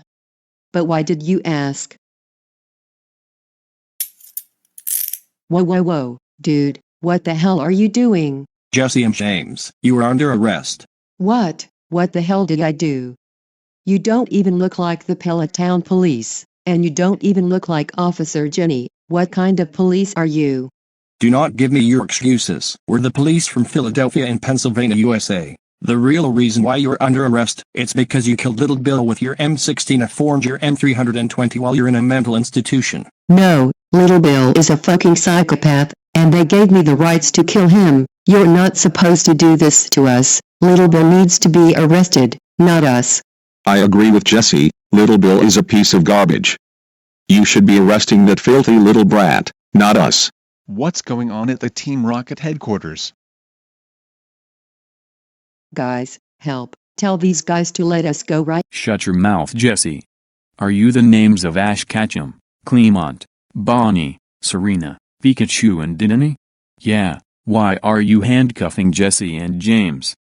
But why did you ask? Whoa, dude, what the hell are you doing? Jesse and James, you are under arrest. What the hell did I do? You don't even look like the Town police, and you don't even look like Officer Jenny. What kind of police are you? Do not give me your excuses. We're the police from Philadelphia and Pennsylvania, USA. The real reason why you're under arrest, it's because you killed little Bill with your M16 and formed your M320 while you're in a mental institution. No, little Bill is a fucking psychopath, and they gave me the rights to kill him. You're not supposed to do this to us. Little Bill needs to be arrested, not us. I agree with Jesse, little Bill is a piece of garbage. You should be arresting that filthy little brat, not us. What's going on at the Team Rocket headquarters? Guys, help. Tell these guys to let us go right. Shut your mouth, Jesse. Are you the names of Ash Ketchum, Clement, Bonnie, Serena, Pikachu and Didney? Yeah, why are you handcuffing Jesse and James?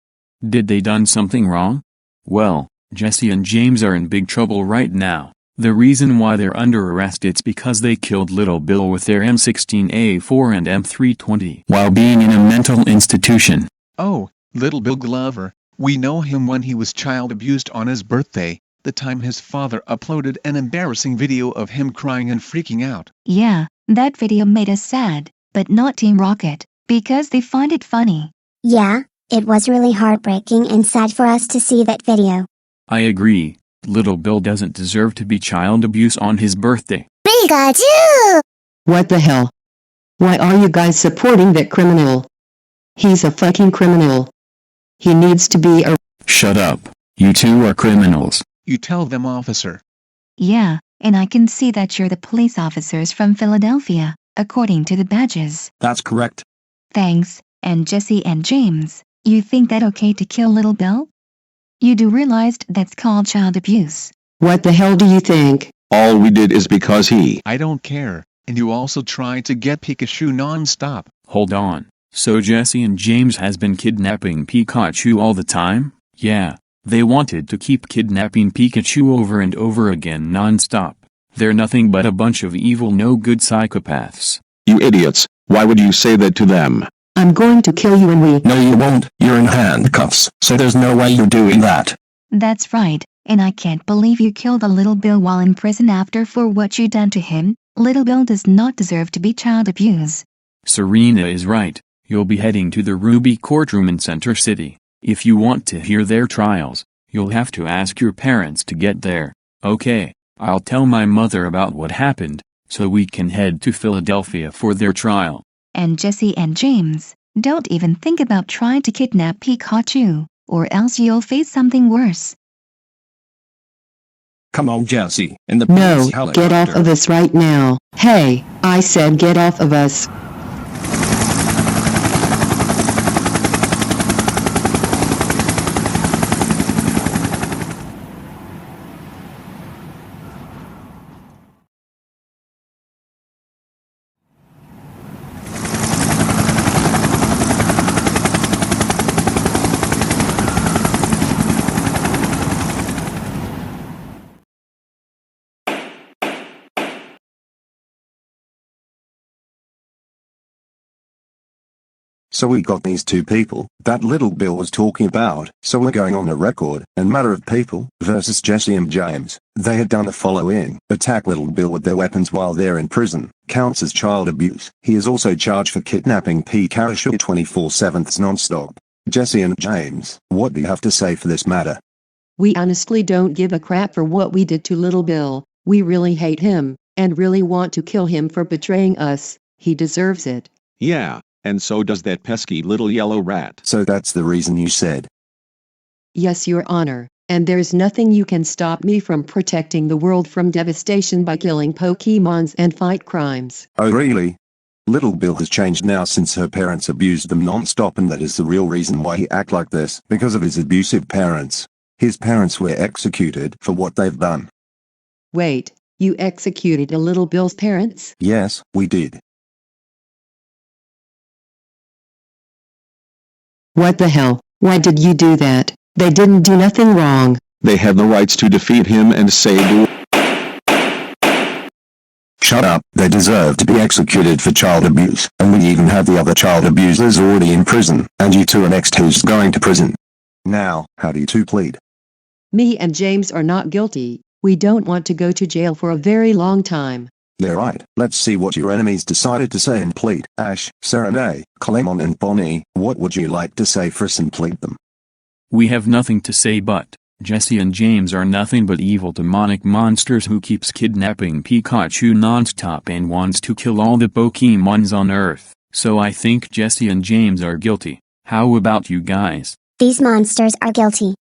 Did they done something wrong? Well, Jesse and James are in big trouble right now. The reason why they're under arrest it's because they killed little Bill with their M16A4 and M320 while being in a mental institution. Oh, little Bill Glover, we know him when he was child abused on his birthday, the time his father uploaded an embarrassing video of him crying and freaking out. Yeah, that video made us sad, but not Team Rocket, because they find it funny. Yeah, it was really heartbreaking and sad for us to see that video. I agree, little Bill doesn't deserve to be child abuse on his birthday. Pikachu! What the hell? Why are you guys supporting that criminal? He's a fucking criminal. He needs to be Shut up, you two are criminals. You tell them, officer. Yeah, and I can see that you're the police officers from Philadelphia, according to the badges. That's correct. Thanks, and Jesse and James, you think that okay to kill little Bill? You do realize that's called child abuse. What the hell do you think? All we did is because he... I don't care, and you also tried to get Pikachu non-stop. Hold on, so Jesse and James has been kidnapping Pikachu all the time? Yeah, they wanted to keep kidnapping Pikachu over and over again non-stop. They're nothing but a bunch of evil no-good psychopaths. You idiots, why would you say that to them? I'm going to kill you and we... No you won't, you're in handcuffs, so there's no way you're doing that. That's right, and I can't believe you killed a little Bill while in prison after for what you done to him. Little Bill does not deserve to be child abused. Serena is right, you'll be heading to the Ruby courtroom in Center City. If you want to hear their trials, you'll have to ask your parents to get there. Okay, I'll tell my mother about what happened, so we can head to Philadelphia for their trial. And Jesse and James, don't even think about trying to kidnap Pikachu, or else you'll face something worse. Come on Jesse, in the No, police helicopter. get off of us right now. Hey, I said get off of us. So we got these two people that little Bill was talking about, so we're going on the record, and matter of people versus Jesse and James. They had done the following: attack little Bill with their weapons while they're in prison, counts as child abuse. He is also charged for kidnapping Pikachu 24/7 non-stop. Jesse and James, what do you have to say for this matter? We honestly don't give a crap for what we did to little Bill. We really hate him, and really want to kill him for betraying us. He deserves it. Yeah, and so does that pesky little yellow rat. So that's the reason you said? Yes, Your Honor, and there's nothing you can stop me from protecting the world from devastation by killing Pokemons and fight crimes. Oh really? Little Bill has changed now since her parents abused them non-stop, and that is the real reason why he act like this, because of his abusive parents. His parents were executed for what they've done. Wait, you executed a little Bill's parents? Yes, we did. What the hell? Why did you do that? They didn't do nothing wrong. They had the rights to defeat him and say Shut up, they deserve to be executed for child abuse, and we even have the other child abusers already in prison, and you two are next who's going to prison. Now, how do you two plead? Me and James are not guilty. We don't want to go to jail for a very long time. They're right. Let's see what your enemies decided to say and plead. Ash, Serena, Clement and Bonnie, what would you like to say for us and plead them? We have nothing to say but, Jesse and James are nothing but evil demonic monsters who keeps kidnapping Pikachu non-stop and wants to kill all the Pokemons on Earth, so I think Jesse and James are guilty. How about you guys? These monsters are guilty.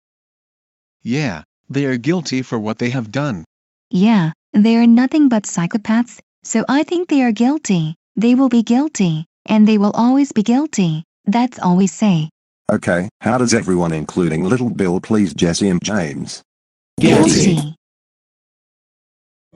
Yeah, they are guilty for what they have done. Yeah, they are nothing but psychopaths, so I think they are guilty. They will be guilty, and they will always be guilty. That's all we say. Okay, how does everyone including Little Bill please Jesse and James? Guilty.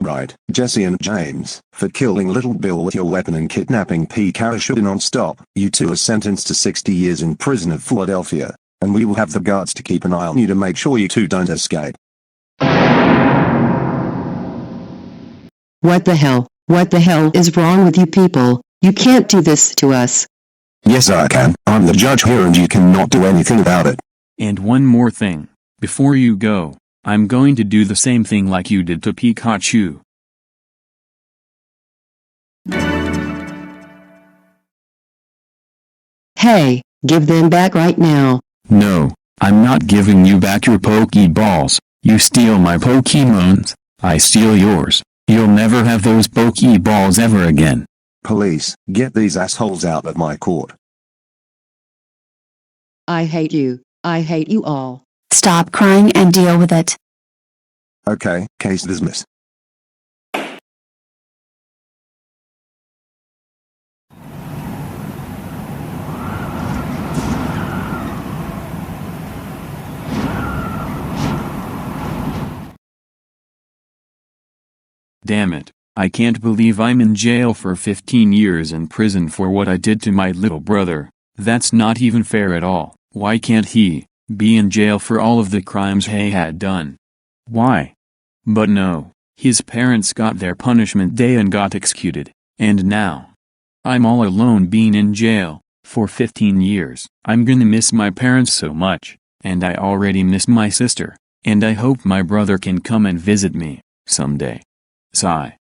Right, Jesse and James, for killing Little Bill with your weapon and kidnapping Pikachu non-stop, you two are sentenced to 60 years in prison of Philadelphia, and we will have the guards to keep an eye on you to make sure you two don't escape. What the hell? What the hell is wrong with you people? You can't do this to us. Yes, I can. I'm the judge here and you cannot do anything about it. And one more thing. Before you go, I'm going to do the same thing like you did to Pikachu. Hey, give them back right now. No, I'm not giving you back your Pokeballs. You steal my Pokemons, I steal yours. You'll never have those Pokeballs ever again. Police, get these assholes out of my court. I hate you. I hate you all. Stop crying and deal with it. Okay, case dismissed. Damn it, I can't believe I'm in jail for 15 years in prison for what I did to my little brother. That's not even fair at all. Why can't he be in jail for all of the crimes he had done? Why? But no, his parents got their punishment day and got executed, and now I'm all alone being in jail for 15 years. I'm gonna miss my parents so much, and I already miss my sister, and I hope my brother can come and visit me someday. Sigh.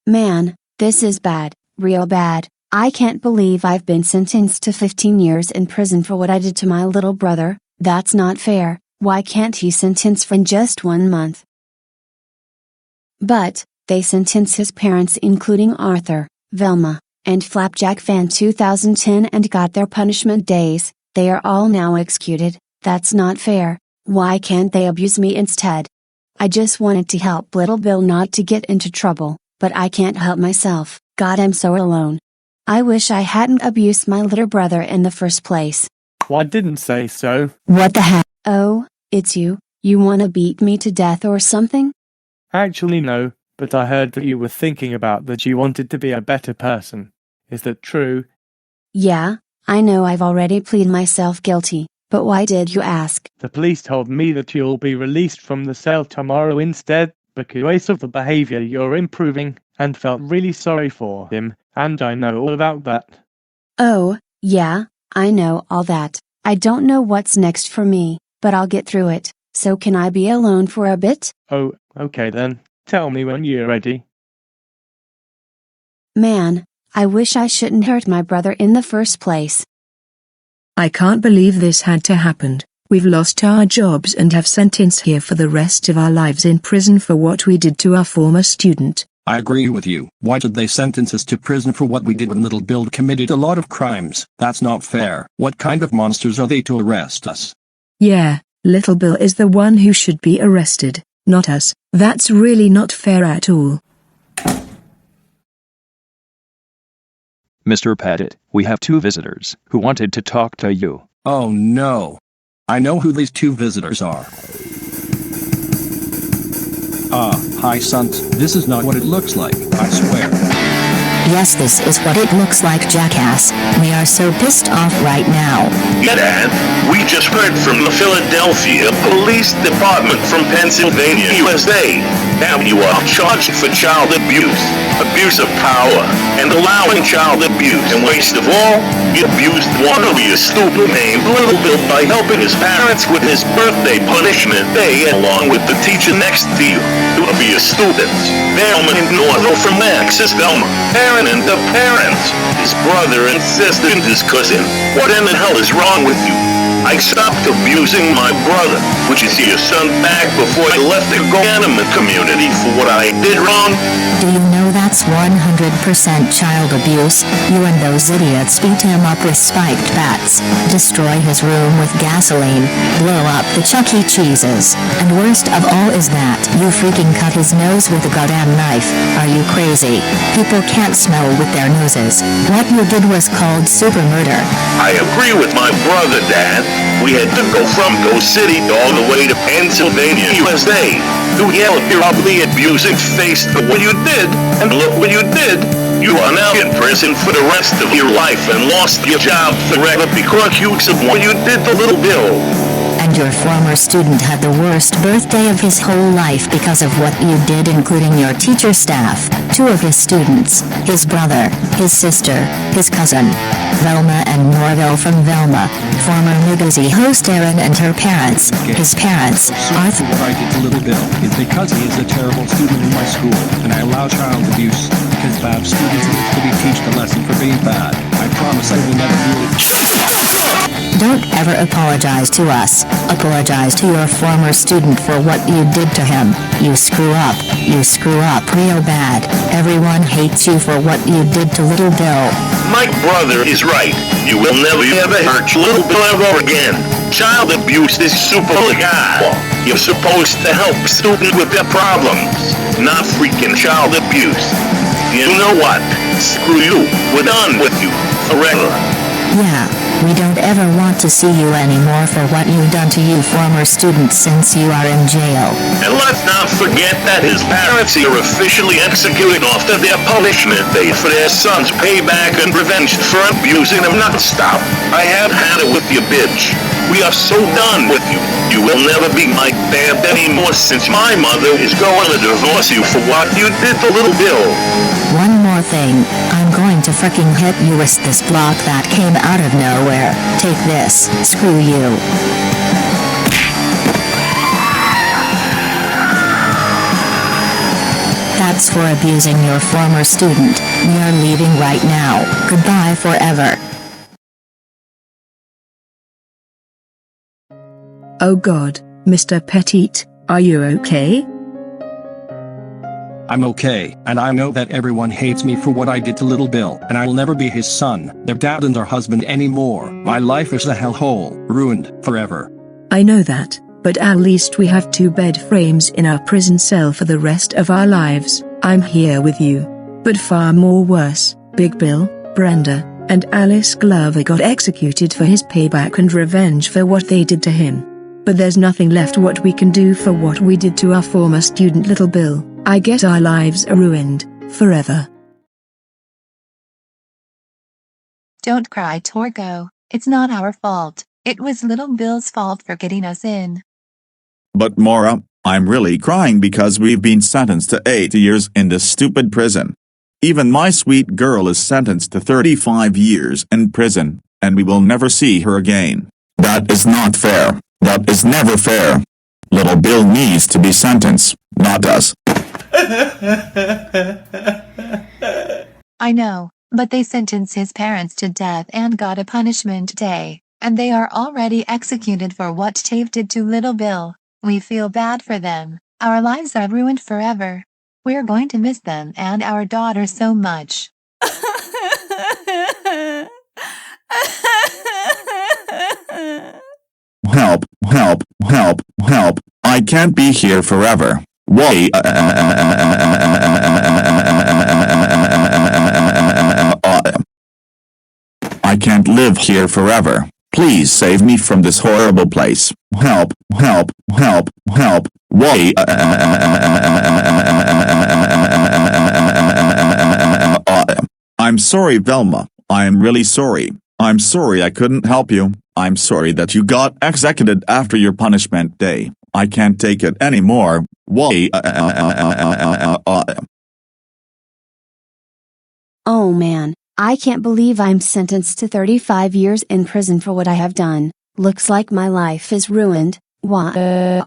Man, this is bad, real bad. I can't believe I've been sentenced to 15 years in prison for what I did to my little brother. That's not fair. Why can't he sentence for just 1 month? But they sentence his parents including Arthur, Velma, and Flapjack fan 2010 and got their punishment days. They are all now executed. That's not fair. Why can't they abuse me instead? I just wanted to help little Bill not to get into trouble, but I can't help myself. God, I'm so alone. I wish I hadn't abused my little brother in the first place. Well, I didn't say so. What the heck? Oh, it's you. You wanna beat me to death or something? Actually, no, but I heard that you were thinking about that you wanted to be a better person. Is that true? Yeah, I know I've already pleaded myself guilty, but why did you ask? The police told me that you'll be released from the cell tomorrow instead, because of the behavior you're improving, and felt really sorry for him, and I know all about that. Oh, yeah, I know all that. I don't know what's next for me, but I'll get through it. So can I be alone for a bit? Oh, okay then. Tell me when you're ready. Man, I wish I shouldn't hurt my brother in the first place. I can't believe this had to happen. We've lost our jobs and have sentenced here for the rest of our lives in prison for what we did to our former student. I agree with you. Why did they sentence us to prison for what we did when little Bill committed a lot of crimes? That's not fair. What kind of monsters are they to arrest us? Yeah, little Bill is the one who should be arrested, not us. That's really not fair at all. Mr. Pettit, we have 2 visitors who wanted to talk to you. Oh no. I know who these 2 visitors are. Hi sons, this is not what it looks like, I swear. Yes, this is what it looks like, jackass. We are so pissed off right now. Yeah, Dad. We just heard from the Philadelphia Police Department from Pennsylvania, USA. Now you are charged for child abuse, abuse of power, and allowing child abuse. And worst of all, you abused one of your stupid named Little Bill by helping his parents with his birthday punishment day along with the teacher next to you. You would be a students. Velma and Norville from Max's Velma. Parent and the parents. His brother and sister and his cousin. What in the hell is wrong with you? I stopped abusing my brother. Would you see your son back before I left the animate community for what I did wrong? Do you know that's 100% child abuse? You and those idiots beat him up with spiked bats, destroy his room with gasoline, blow up the Chuck E. Cheeses, and worst of all is that you freaking cut his nose with a goddamn knife. Are you crazy? People can't smell with their noses. What you did was called super murder. I agree with my brother, Dad. We had to go from GoCity all the way to Pennsylvania, USA, to yell at your ugly, abusing face for what you did, and look what you did. You are now in prison for the rest of your life and lost your job forever because you said what you did to little Bill. And your former student had the worst birthday of his whole life because of what you did, including your teacher staff, 2 of his students, his brother, his sister, his cousin. Velma and Norville from Velma, former Nugazi host Erin and her parents, his parents, Arthur. What I did to little Bill is because he is a terrible student in my school, and I allow child abuse, because bad students need to be taught a lesson for being bad. I promise I will never do it. Don't ever apologize to us. Apologize to your former student for what you did to him. You screw up. You screw up real bad. Everyone hates you for what you did to little Bill. My brother is right. You will never ever hurt little Bill ever again. Child abuse is super legal. You're supposed to help students with their problems, not freaking child abuse. You know what? Screw you. We're done with you. Forever. Yeah, we don't ever want to see you anymore for what you've done to you former students since you are in jail. And let's not forget that his parents are officially executed after their punishment day for their son's payback and revenge for abusing them non-stop. I have had it with you, bitch. We are so done with you. You will never be my dad anymore since my mother is going to divorce you for what you did to little Bill. One more thing, I'm going to fricking hit you with this block that came out of nowhere. Take this, screw you. That's for abusing your former student. We are leaving right now. Goodbye forever. Oh God, Mr. Pettit, are you okay? I'm okay, and I know that everyone hates me for what I did to little Bill, and I'll never be his son, their dad and their husband anymore. My life is a hellhole, ruined, forever. I know that, but at least we have 2 bed frames in our prison cell for the rest of our lives. I'm here with you. But far more worse, Big Bill, Brenda, and Alice Glover got executed for his payback and revenge for what they did to him. But there's nothing left what we can do for what we did to our former student little Bill. I guess our lives are ruined, forever. Don't cry, Torgo. It's not our fault. It was little Bill's fault for getting us in. But Maura, I'm really crying because we've been sentenced to 8 years in this stupid prison. Even my sweet girl is sentenced to 35 years in prison, and we will never see her again. That is not fair. That is never fair. Little Bill needs to be sentenced, not us. I know, but they sentenced his parents to death and got a punishment day, and they are already executed for what Tave did to little Bill. We feel bad for them. Our lives are ruined forever. We're going to miss them and our daughter so much. Help, help, help, help. I can't be here forever. Why? I can't live here forever. Please save me from this horrible place. Help, help, help, help. Why? I'm sorry, Velma. I'm really sorry. I'm sorry I couldn't help you. I'm sorry that you got executed after your punishment day. I can't take it anymore. Why? Oh man, I can't believe I'm sentenced to 35 years in prison for what I have done. Looks like my life is ruined. Why?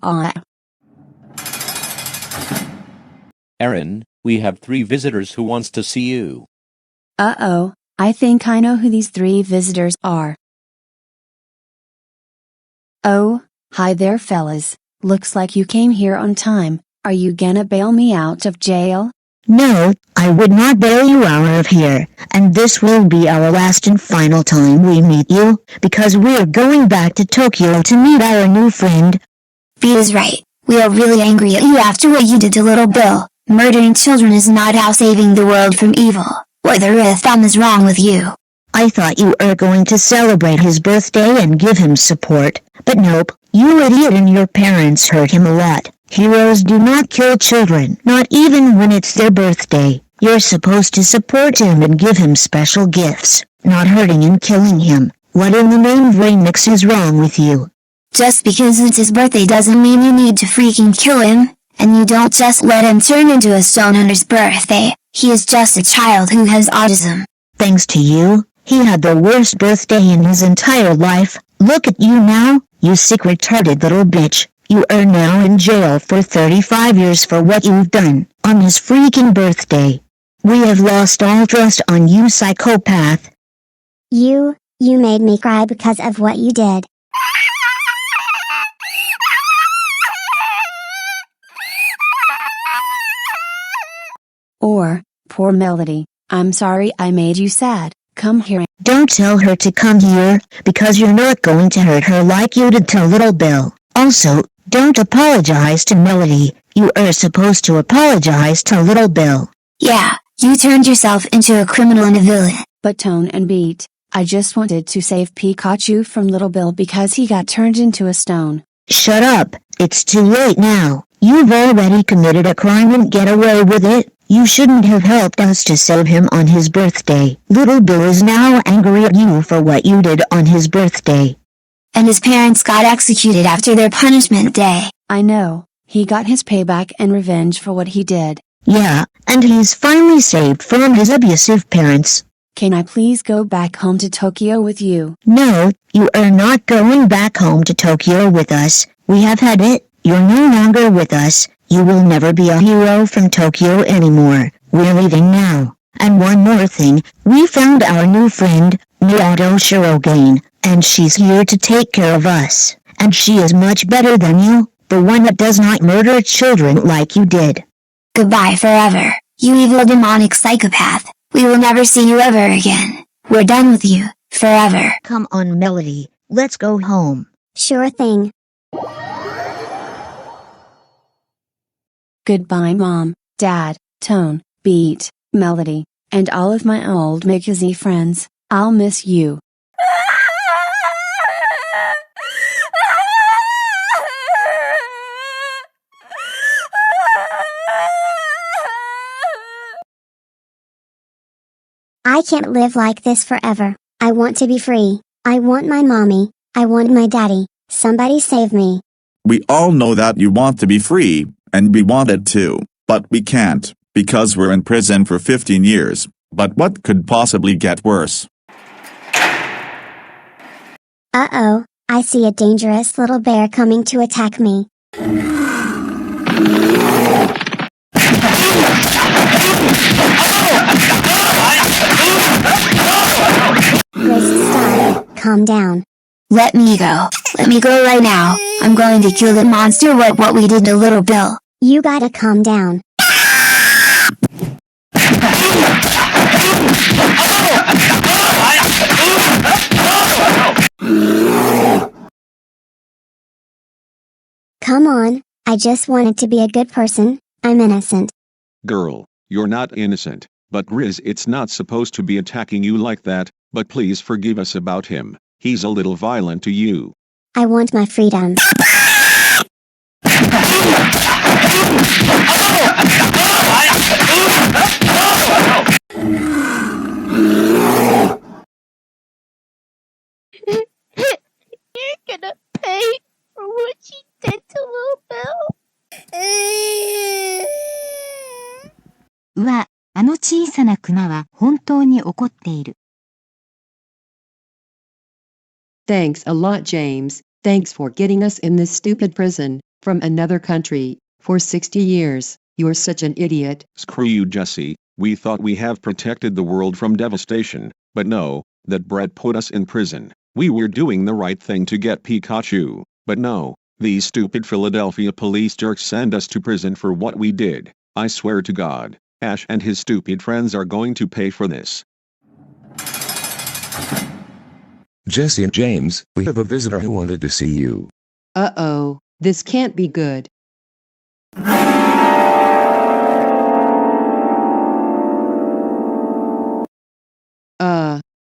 Karen, we have 3 visitors who wants to see you. Uh-oh, I think I know who these 3 visitors are. Oh, hi there fellas, looks like you came here on time. Are you gonna bail me out of jail? No, I would not bail you out of here, and this will be our last and final time we meet you, because we're going back to Tokyo to meet our new friend. B is right. We are really angry at you after what you did to little Bill. Murdering children is not how saving the world from evil. What the rhythm is wrong with you? I thought you were going to celebrate his birthday and give him support, but nope, you idiot and your parents hurt him a lot. Heroes do not kill children, not even when it's their birthday. You're supposed to support him and give him special gifts, not hurting and killing him. What in the name of Rainmix is wrong with you? Just because it's his birthday doesn't mean you need to freaking kill him, and you don't just let him turn into a stone on his birthday. He is just a child who has autism. Thanks to you, he had the worst birthday in his entire life. Look at you now, you sick retarded little bitch. You are now in jail for 35 years for what you've done on his freaking birthday. We have lost all trust on you, psychopath. You made me cry because of what you did. Or, poor Melody, I'm sorry I made you sad, come here. Don't tell her to come here, because you're not going to hurt her like you did to little Bill. Also, don't apologize to Melody, you are supposed to apologize to little Bill. Yeah, you turned yourself into a criminal and a villain. But Tone and Beat, I just wanted to save Pikachu from little Bill because he got turned into a stone. Shut up, it's too late now. You've already committed a crime and get away with it. You shouldn't have helped us to save him on his birthday. Little Bill is now angry at you for what you did on his birthday. And his parents got executed after their punishment day. I know, he got his payback and revenge for what he did. Yeah, and he's finally saved from his abusive parents. Can I please go back home to Tokyo with you? No, you are not going back home to Tokyo with us. We have had it. You're no longer with us. You will never be a hero from Tokyo anymore. We're leaving now. And one more thing, we found our new friend, Miyato Shirogane, and she's here to take care of us. And she is much better than you, the one that does not murder children like you did. Goodbye forever, you evil demonic psychopath. We will never see you ever again. We're done with you, forever. Come on, Melody, let's go home. Sure thing. Goodbye Mom, Dad, Tone, Beat, Melody, and all of my old Mickey friends. I'll miss you. I can't live like this forever. I want to be free. I want my mommy. I want my daddy. Somebody save me. We all know that you want to be free, and we want it too, but we can't, because we're in prison for 15 years. But what could possibly get worse? Uh-oh, I see a dangerous little bear coming to attack me. Risk stop. Calm down. Let me go. Let me go right now. I'm going to kill the monster what we did to little Bill. You gotta calm down. Come on, I just wanted to be a good person. I'm innocent. Girl, you're not innocent, but Riz it's not supposed to be attacking you like that, but please forgive us about him. He's a little violent to you. I want my freedom. You're gonna pay for what you did to little Bill. うわ、あの小さなクマは本当に怒っている。Thanks a lot, James. Thanks for getting us in this stupid prison from another country for 60 years. You're such an idiot. Screw you, Jesse. We thought we have protected the world from devastation, but no, that Brett put us in prison. We were doing the right thing to get Pikachu, but no, these stupid Philadelphia police jerks send us to prison for what we did. I swear to God, Ash and his stupid friends are going to pay for this. Jesse and James, we have a visitor who wanted to see you. Uh-oh, this can't be good.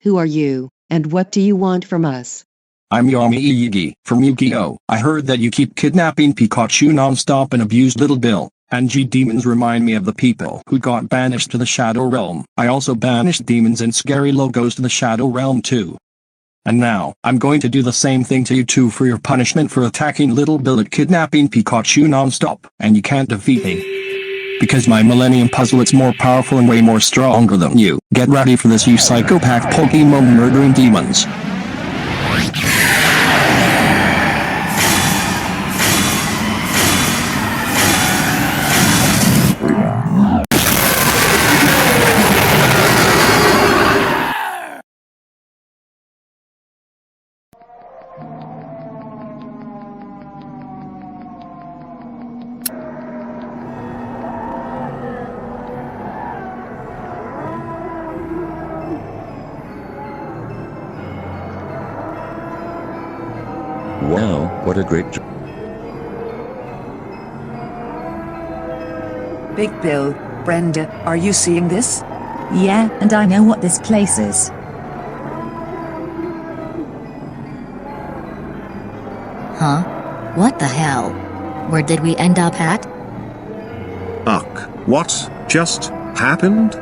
Who are you, and what do you want from us? I'm Yami Iyigi, from Yu-Gi-Oh! I heard that you keep kidnapping Pikachu non-stop and abuse Little Bill, and G-demons remind me of the people who got banished to the Shadow Realm. I also banished demons and scary logos to the Shadow Realm too. And now, I'm going to do the same thing to you two for your punishment for attacking Little Bill and kidnapping Pikachu non-stop, and you can't defeat me. Because my Millennium Puzzle is more powerful and way more stronger than you. Get ready for this, you psychopath Pokemon murdering demons. Wow, what a great job. Big Bill, Brenda, are you seeing this? Yeah, and I know what this place is. Huh? What the hell? Where did we end up at? Ugh, what just happened?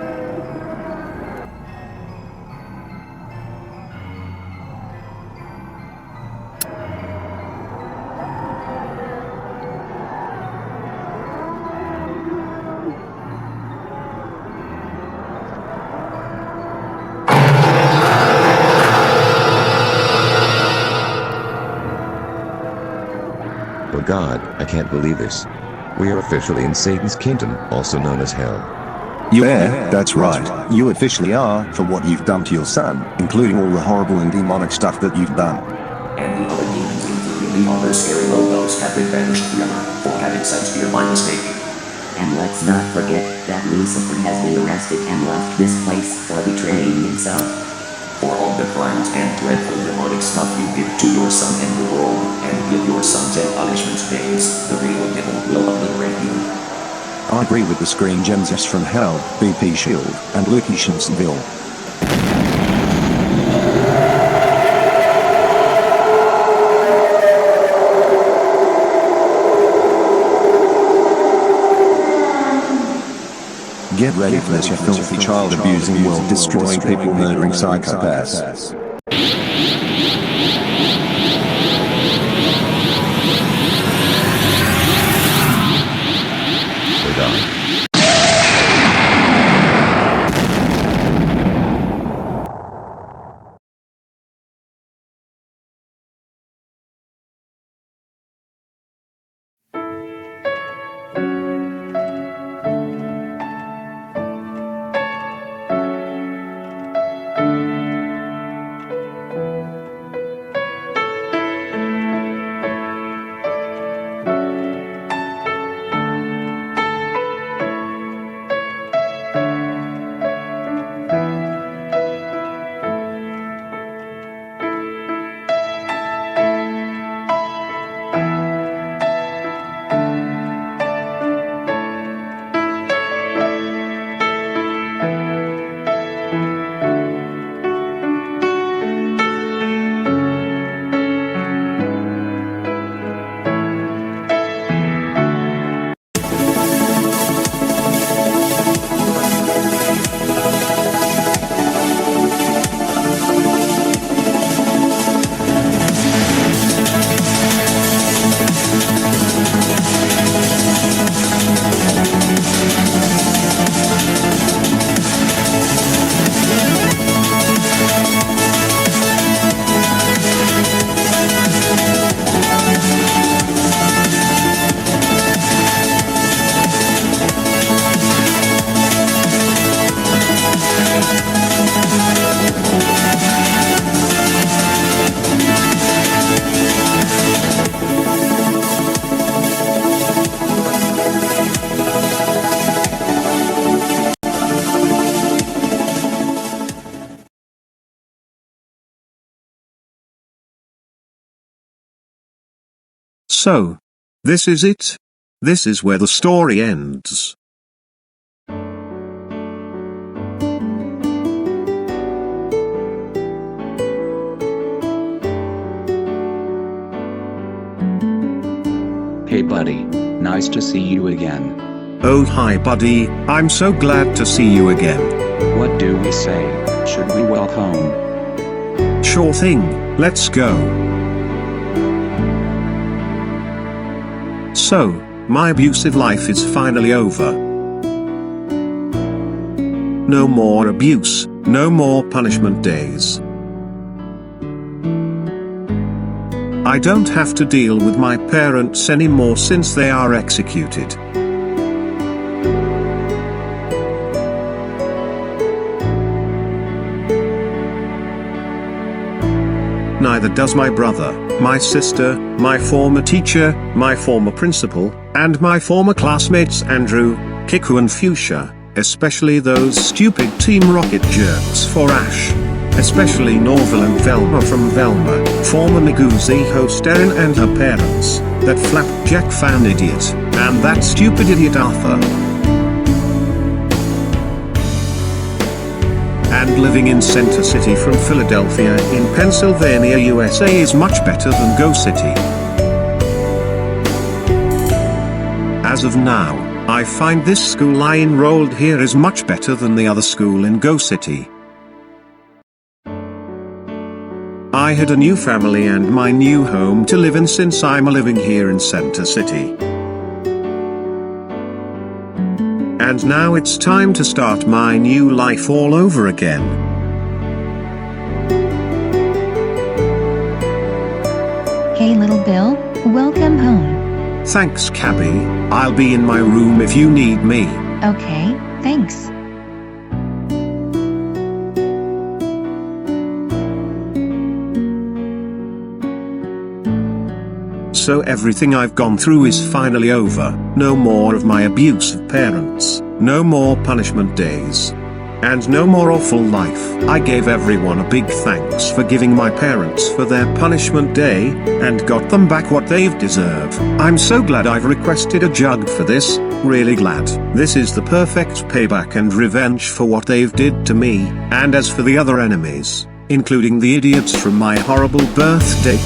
Oh God, I can't believe this. We are officially in Satan's kingdom, also known as hell. Yeah, that's right. You officially are, for what you've done to your son, including all the horrible and demonic stuff that you've done. And the other demons, including the other scary logos, have been banished forever for having sent here by mistake. And let's not forget that Lucifer has been arrested and left this place for betraying himself. For all the crimes and dreadful demonic stuff you did to your son and the world, and give your son 10 punishment days, the real devil will obliterate you. I agree with the Screen Gems from Hell, BP Shield, and Lucky Shinsonville. Get ready for this, you filthy child-abusing, world-destroying, people-murdering psychopaths. We're done. So, this is it? This is where the story ends. Hey buddy, nice to see you again. Oh hi buddy, I'm so glad to see you again. What do we say? Should we walk home? Sure thing, let's go. So, my abusive life is finally over. No more abuse, no more punishment days. I don't have to deal with my parents anymore since they are executed. Neither does my brother, my sister, my former teacher, my former principal, and my former classmates Andrew, Kiku and Fuchsia, especially those stupid Team Rocket jerks for Ash. Especially Norville and Velma from Velma, former Miguzi host Erin and her parents, that Flapjack fan idiot, and that stupid idiot Arthur. And living in Center City from Philadelphia in Pennsylvania, USA is much better than GoCity. As of now, I find this school I enrolled here is much better than the other school in GoCity. I had a new family and my new home to live in since I'm living here in Center City. And now it's time to start my new life all over again. Hey little Bill, welcome home. Thanks Cabby, I'll be in my room if you need me. Okay, thanks. So everything I've gone through is finally over. No more of my abusive parents, no more punishment days, and no more awful life. I gave everyone a big thanks for giving my parents for their punishment day, and got them back what they've deserved. I'm so glad I've requested a jug for this, really glad. This is the perfect payback and revenge for what they've did to me, and as for the other enemies, including the idiots from my horrible birthday,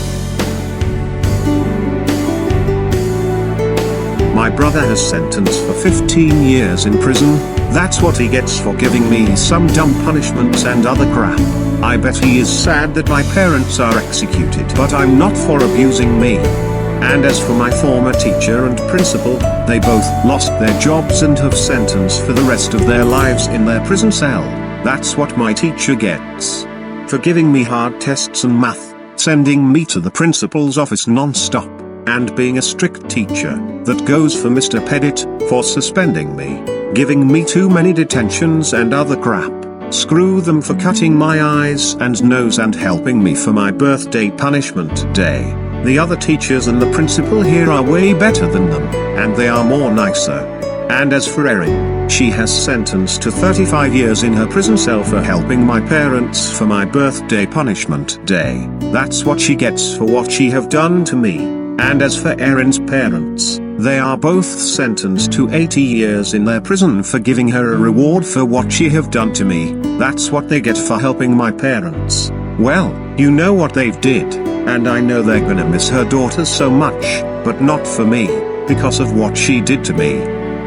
my brother has sentenced for 15 years in prison. That's what he gets for giving me some dumb punishments and other crap. I bet he is sad that my parents are executed, but I'm not for abusing me. And as for my former teacher and principal, they both lost their jobs and have sentenced for the rest of their lives in their prison cell. That's what my teacher gets for giving me hard tests and math, sending me to the principal's office non-stop, and being a strict teacher. That goes for Mr. Pettit, for suspending me, giving me too many detentions and other crap. Screw them for cutting my eyes and nose and helping me for my birthday punishment day. The other teachers and the principal here are way better than them, and they are more nicer. And as for Erin, she has sentenced to 35 years in her prison cell for helping my parents for my birthday punishment day. That's what she gets for what she have done to me. And as for Erin's parents, they are both sentenced to 80 years in their prison for giving her a reward for what she have done to me. That's what they get for helping my parents. Well, you know what they've did, and I know they're gonna miss her daughter so much, but not for me, because of what she did to me.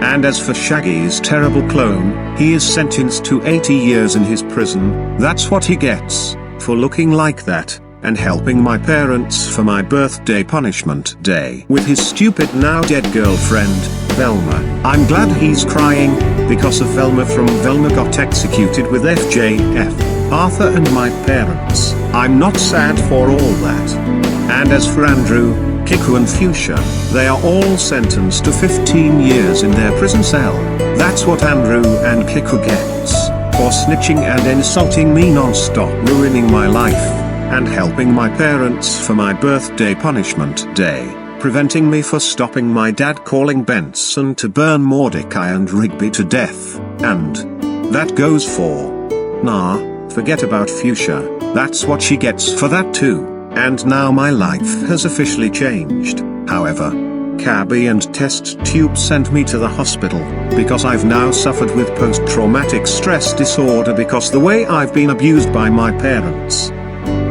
And as for Shaggy's terrible clone, he is sentenced to 80 years in his prison. That's what he gets for looking like that and helping my parents for my birthday punishment day with his stupid now dead girlfriend, Velma. I'm glad he's crying, because of Velma from Velma got executed with FJF, Arthur and my parents. I'm not sad for all that. And as for Andrew, Kiku and Fuchsia, they are all sentenced to 15 years in their prison cell. That's what Andrew and Kiku gets for snitching and insulting me non-stop, ruining my life, and helping my parents for my birthday punishment day, preventing me for stopping my dad calling Benson to burn Mordecai and Rigby to death, and that goes for, nah, forget about Fuchsia, that's what she gets for that too, and now my life has officially changed. However, cabby and test tube sent me to the hospital, because I've now suffered with post-traumatic stress disorder because the way I've been abused by my parents.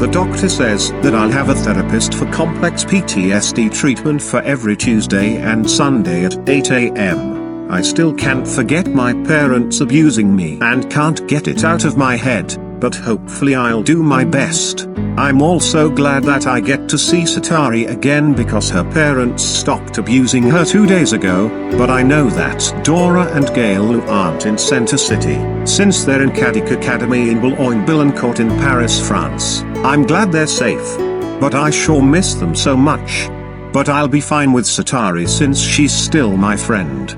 The doctor says that I'll have a therapist for complex PTSD treatment for every Tuesday and Sunday at 8 a.m. I still can't forget my parents abusing me and can't get it out of my head, but hopefully I'll do my best. I'm also glad that I get to see Satari again because her parents stopped abusing her 2 days ago, but I know that Dora and Gail aren't in Center City, since they're in Cadic Academy in Boulogne-Billancourt in Paris, France. I'm glad they're safe. But I sure miss them so much. But I'll be fine with Satari since she's still my friend.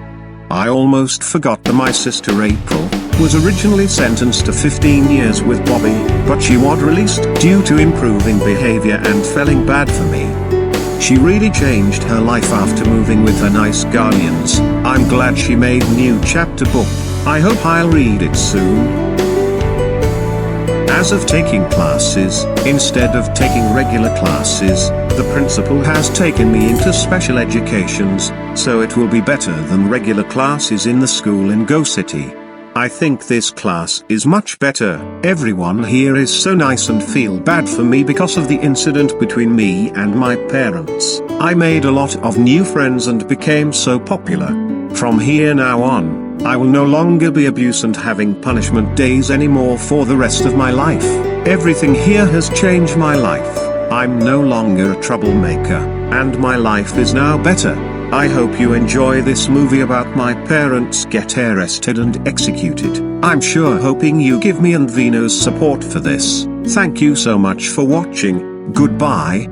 I almost forgot that my sister April was originally sentenced to 15 years with Bobby, but she was released due to improving behavior and feeling bad for me. She really changed her life after moving with her nice guardians. I'm glad she made new chapter book. I hope I'll read it soon. As of taking classes, instead of taking regular classes, the principal has taken me into special educations, so it will be better than regular classes in the school in GoCity. I think this class is much better. Everyone here is so nice and feel bad for me because of the incident between me and my parents. I made a lot of new friends and became so popular. From here now on, I will no longer be abused and having punishment days anymore for the rest of my life. Everything here has changed my life. I'm no longer a troublemaker, and my life is now better. I hope you enjoy this movie about my parents get arrested and executed. I'm sure hoping you give me and Vino's support for this. Thank you so much for watching. Goodbye.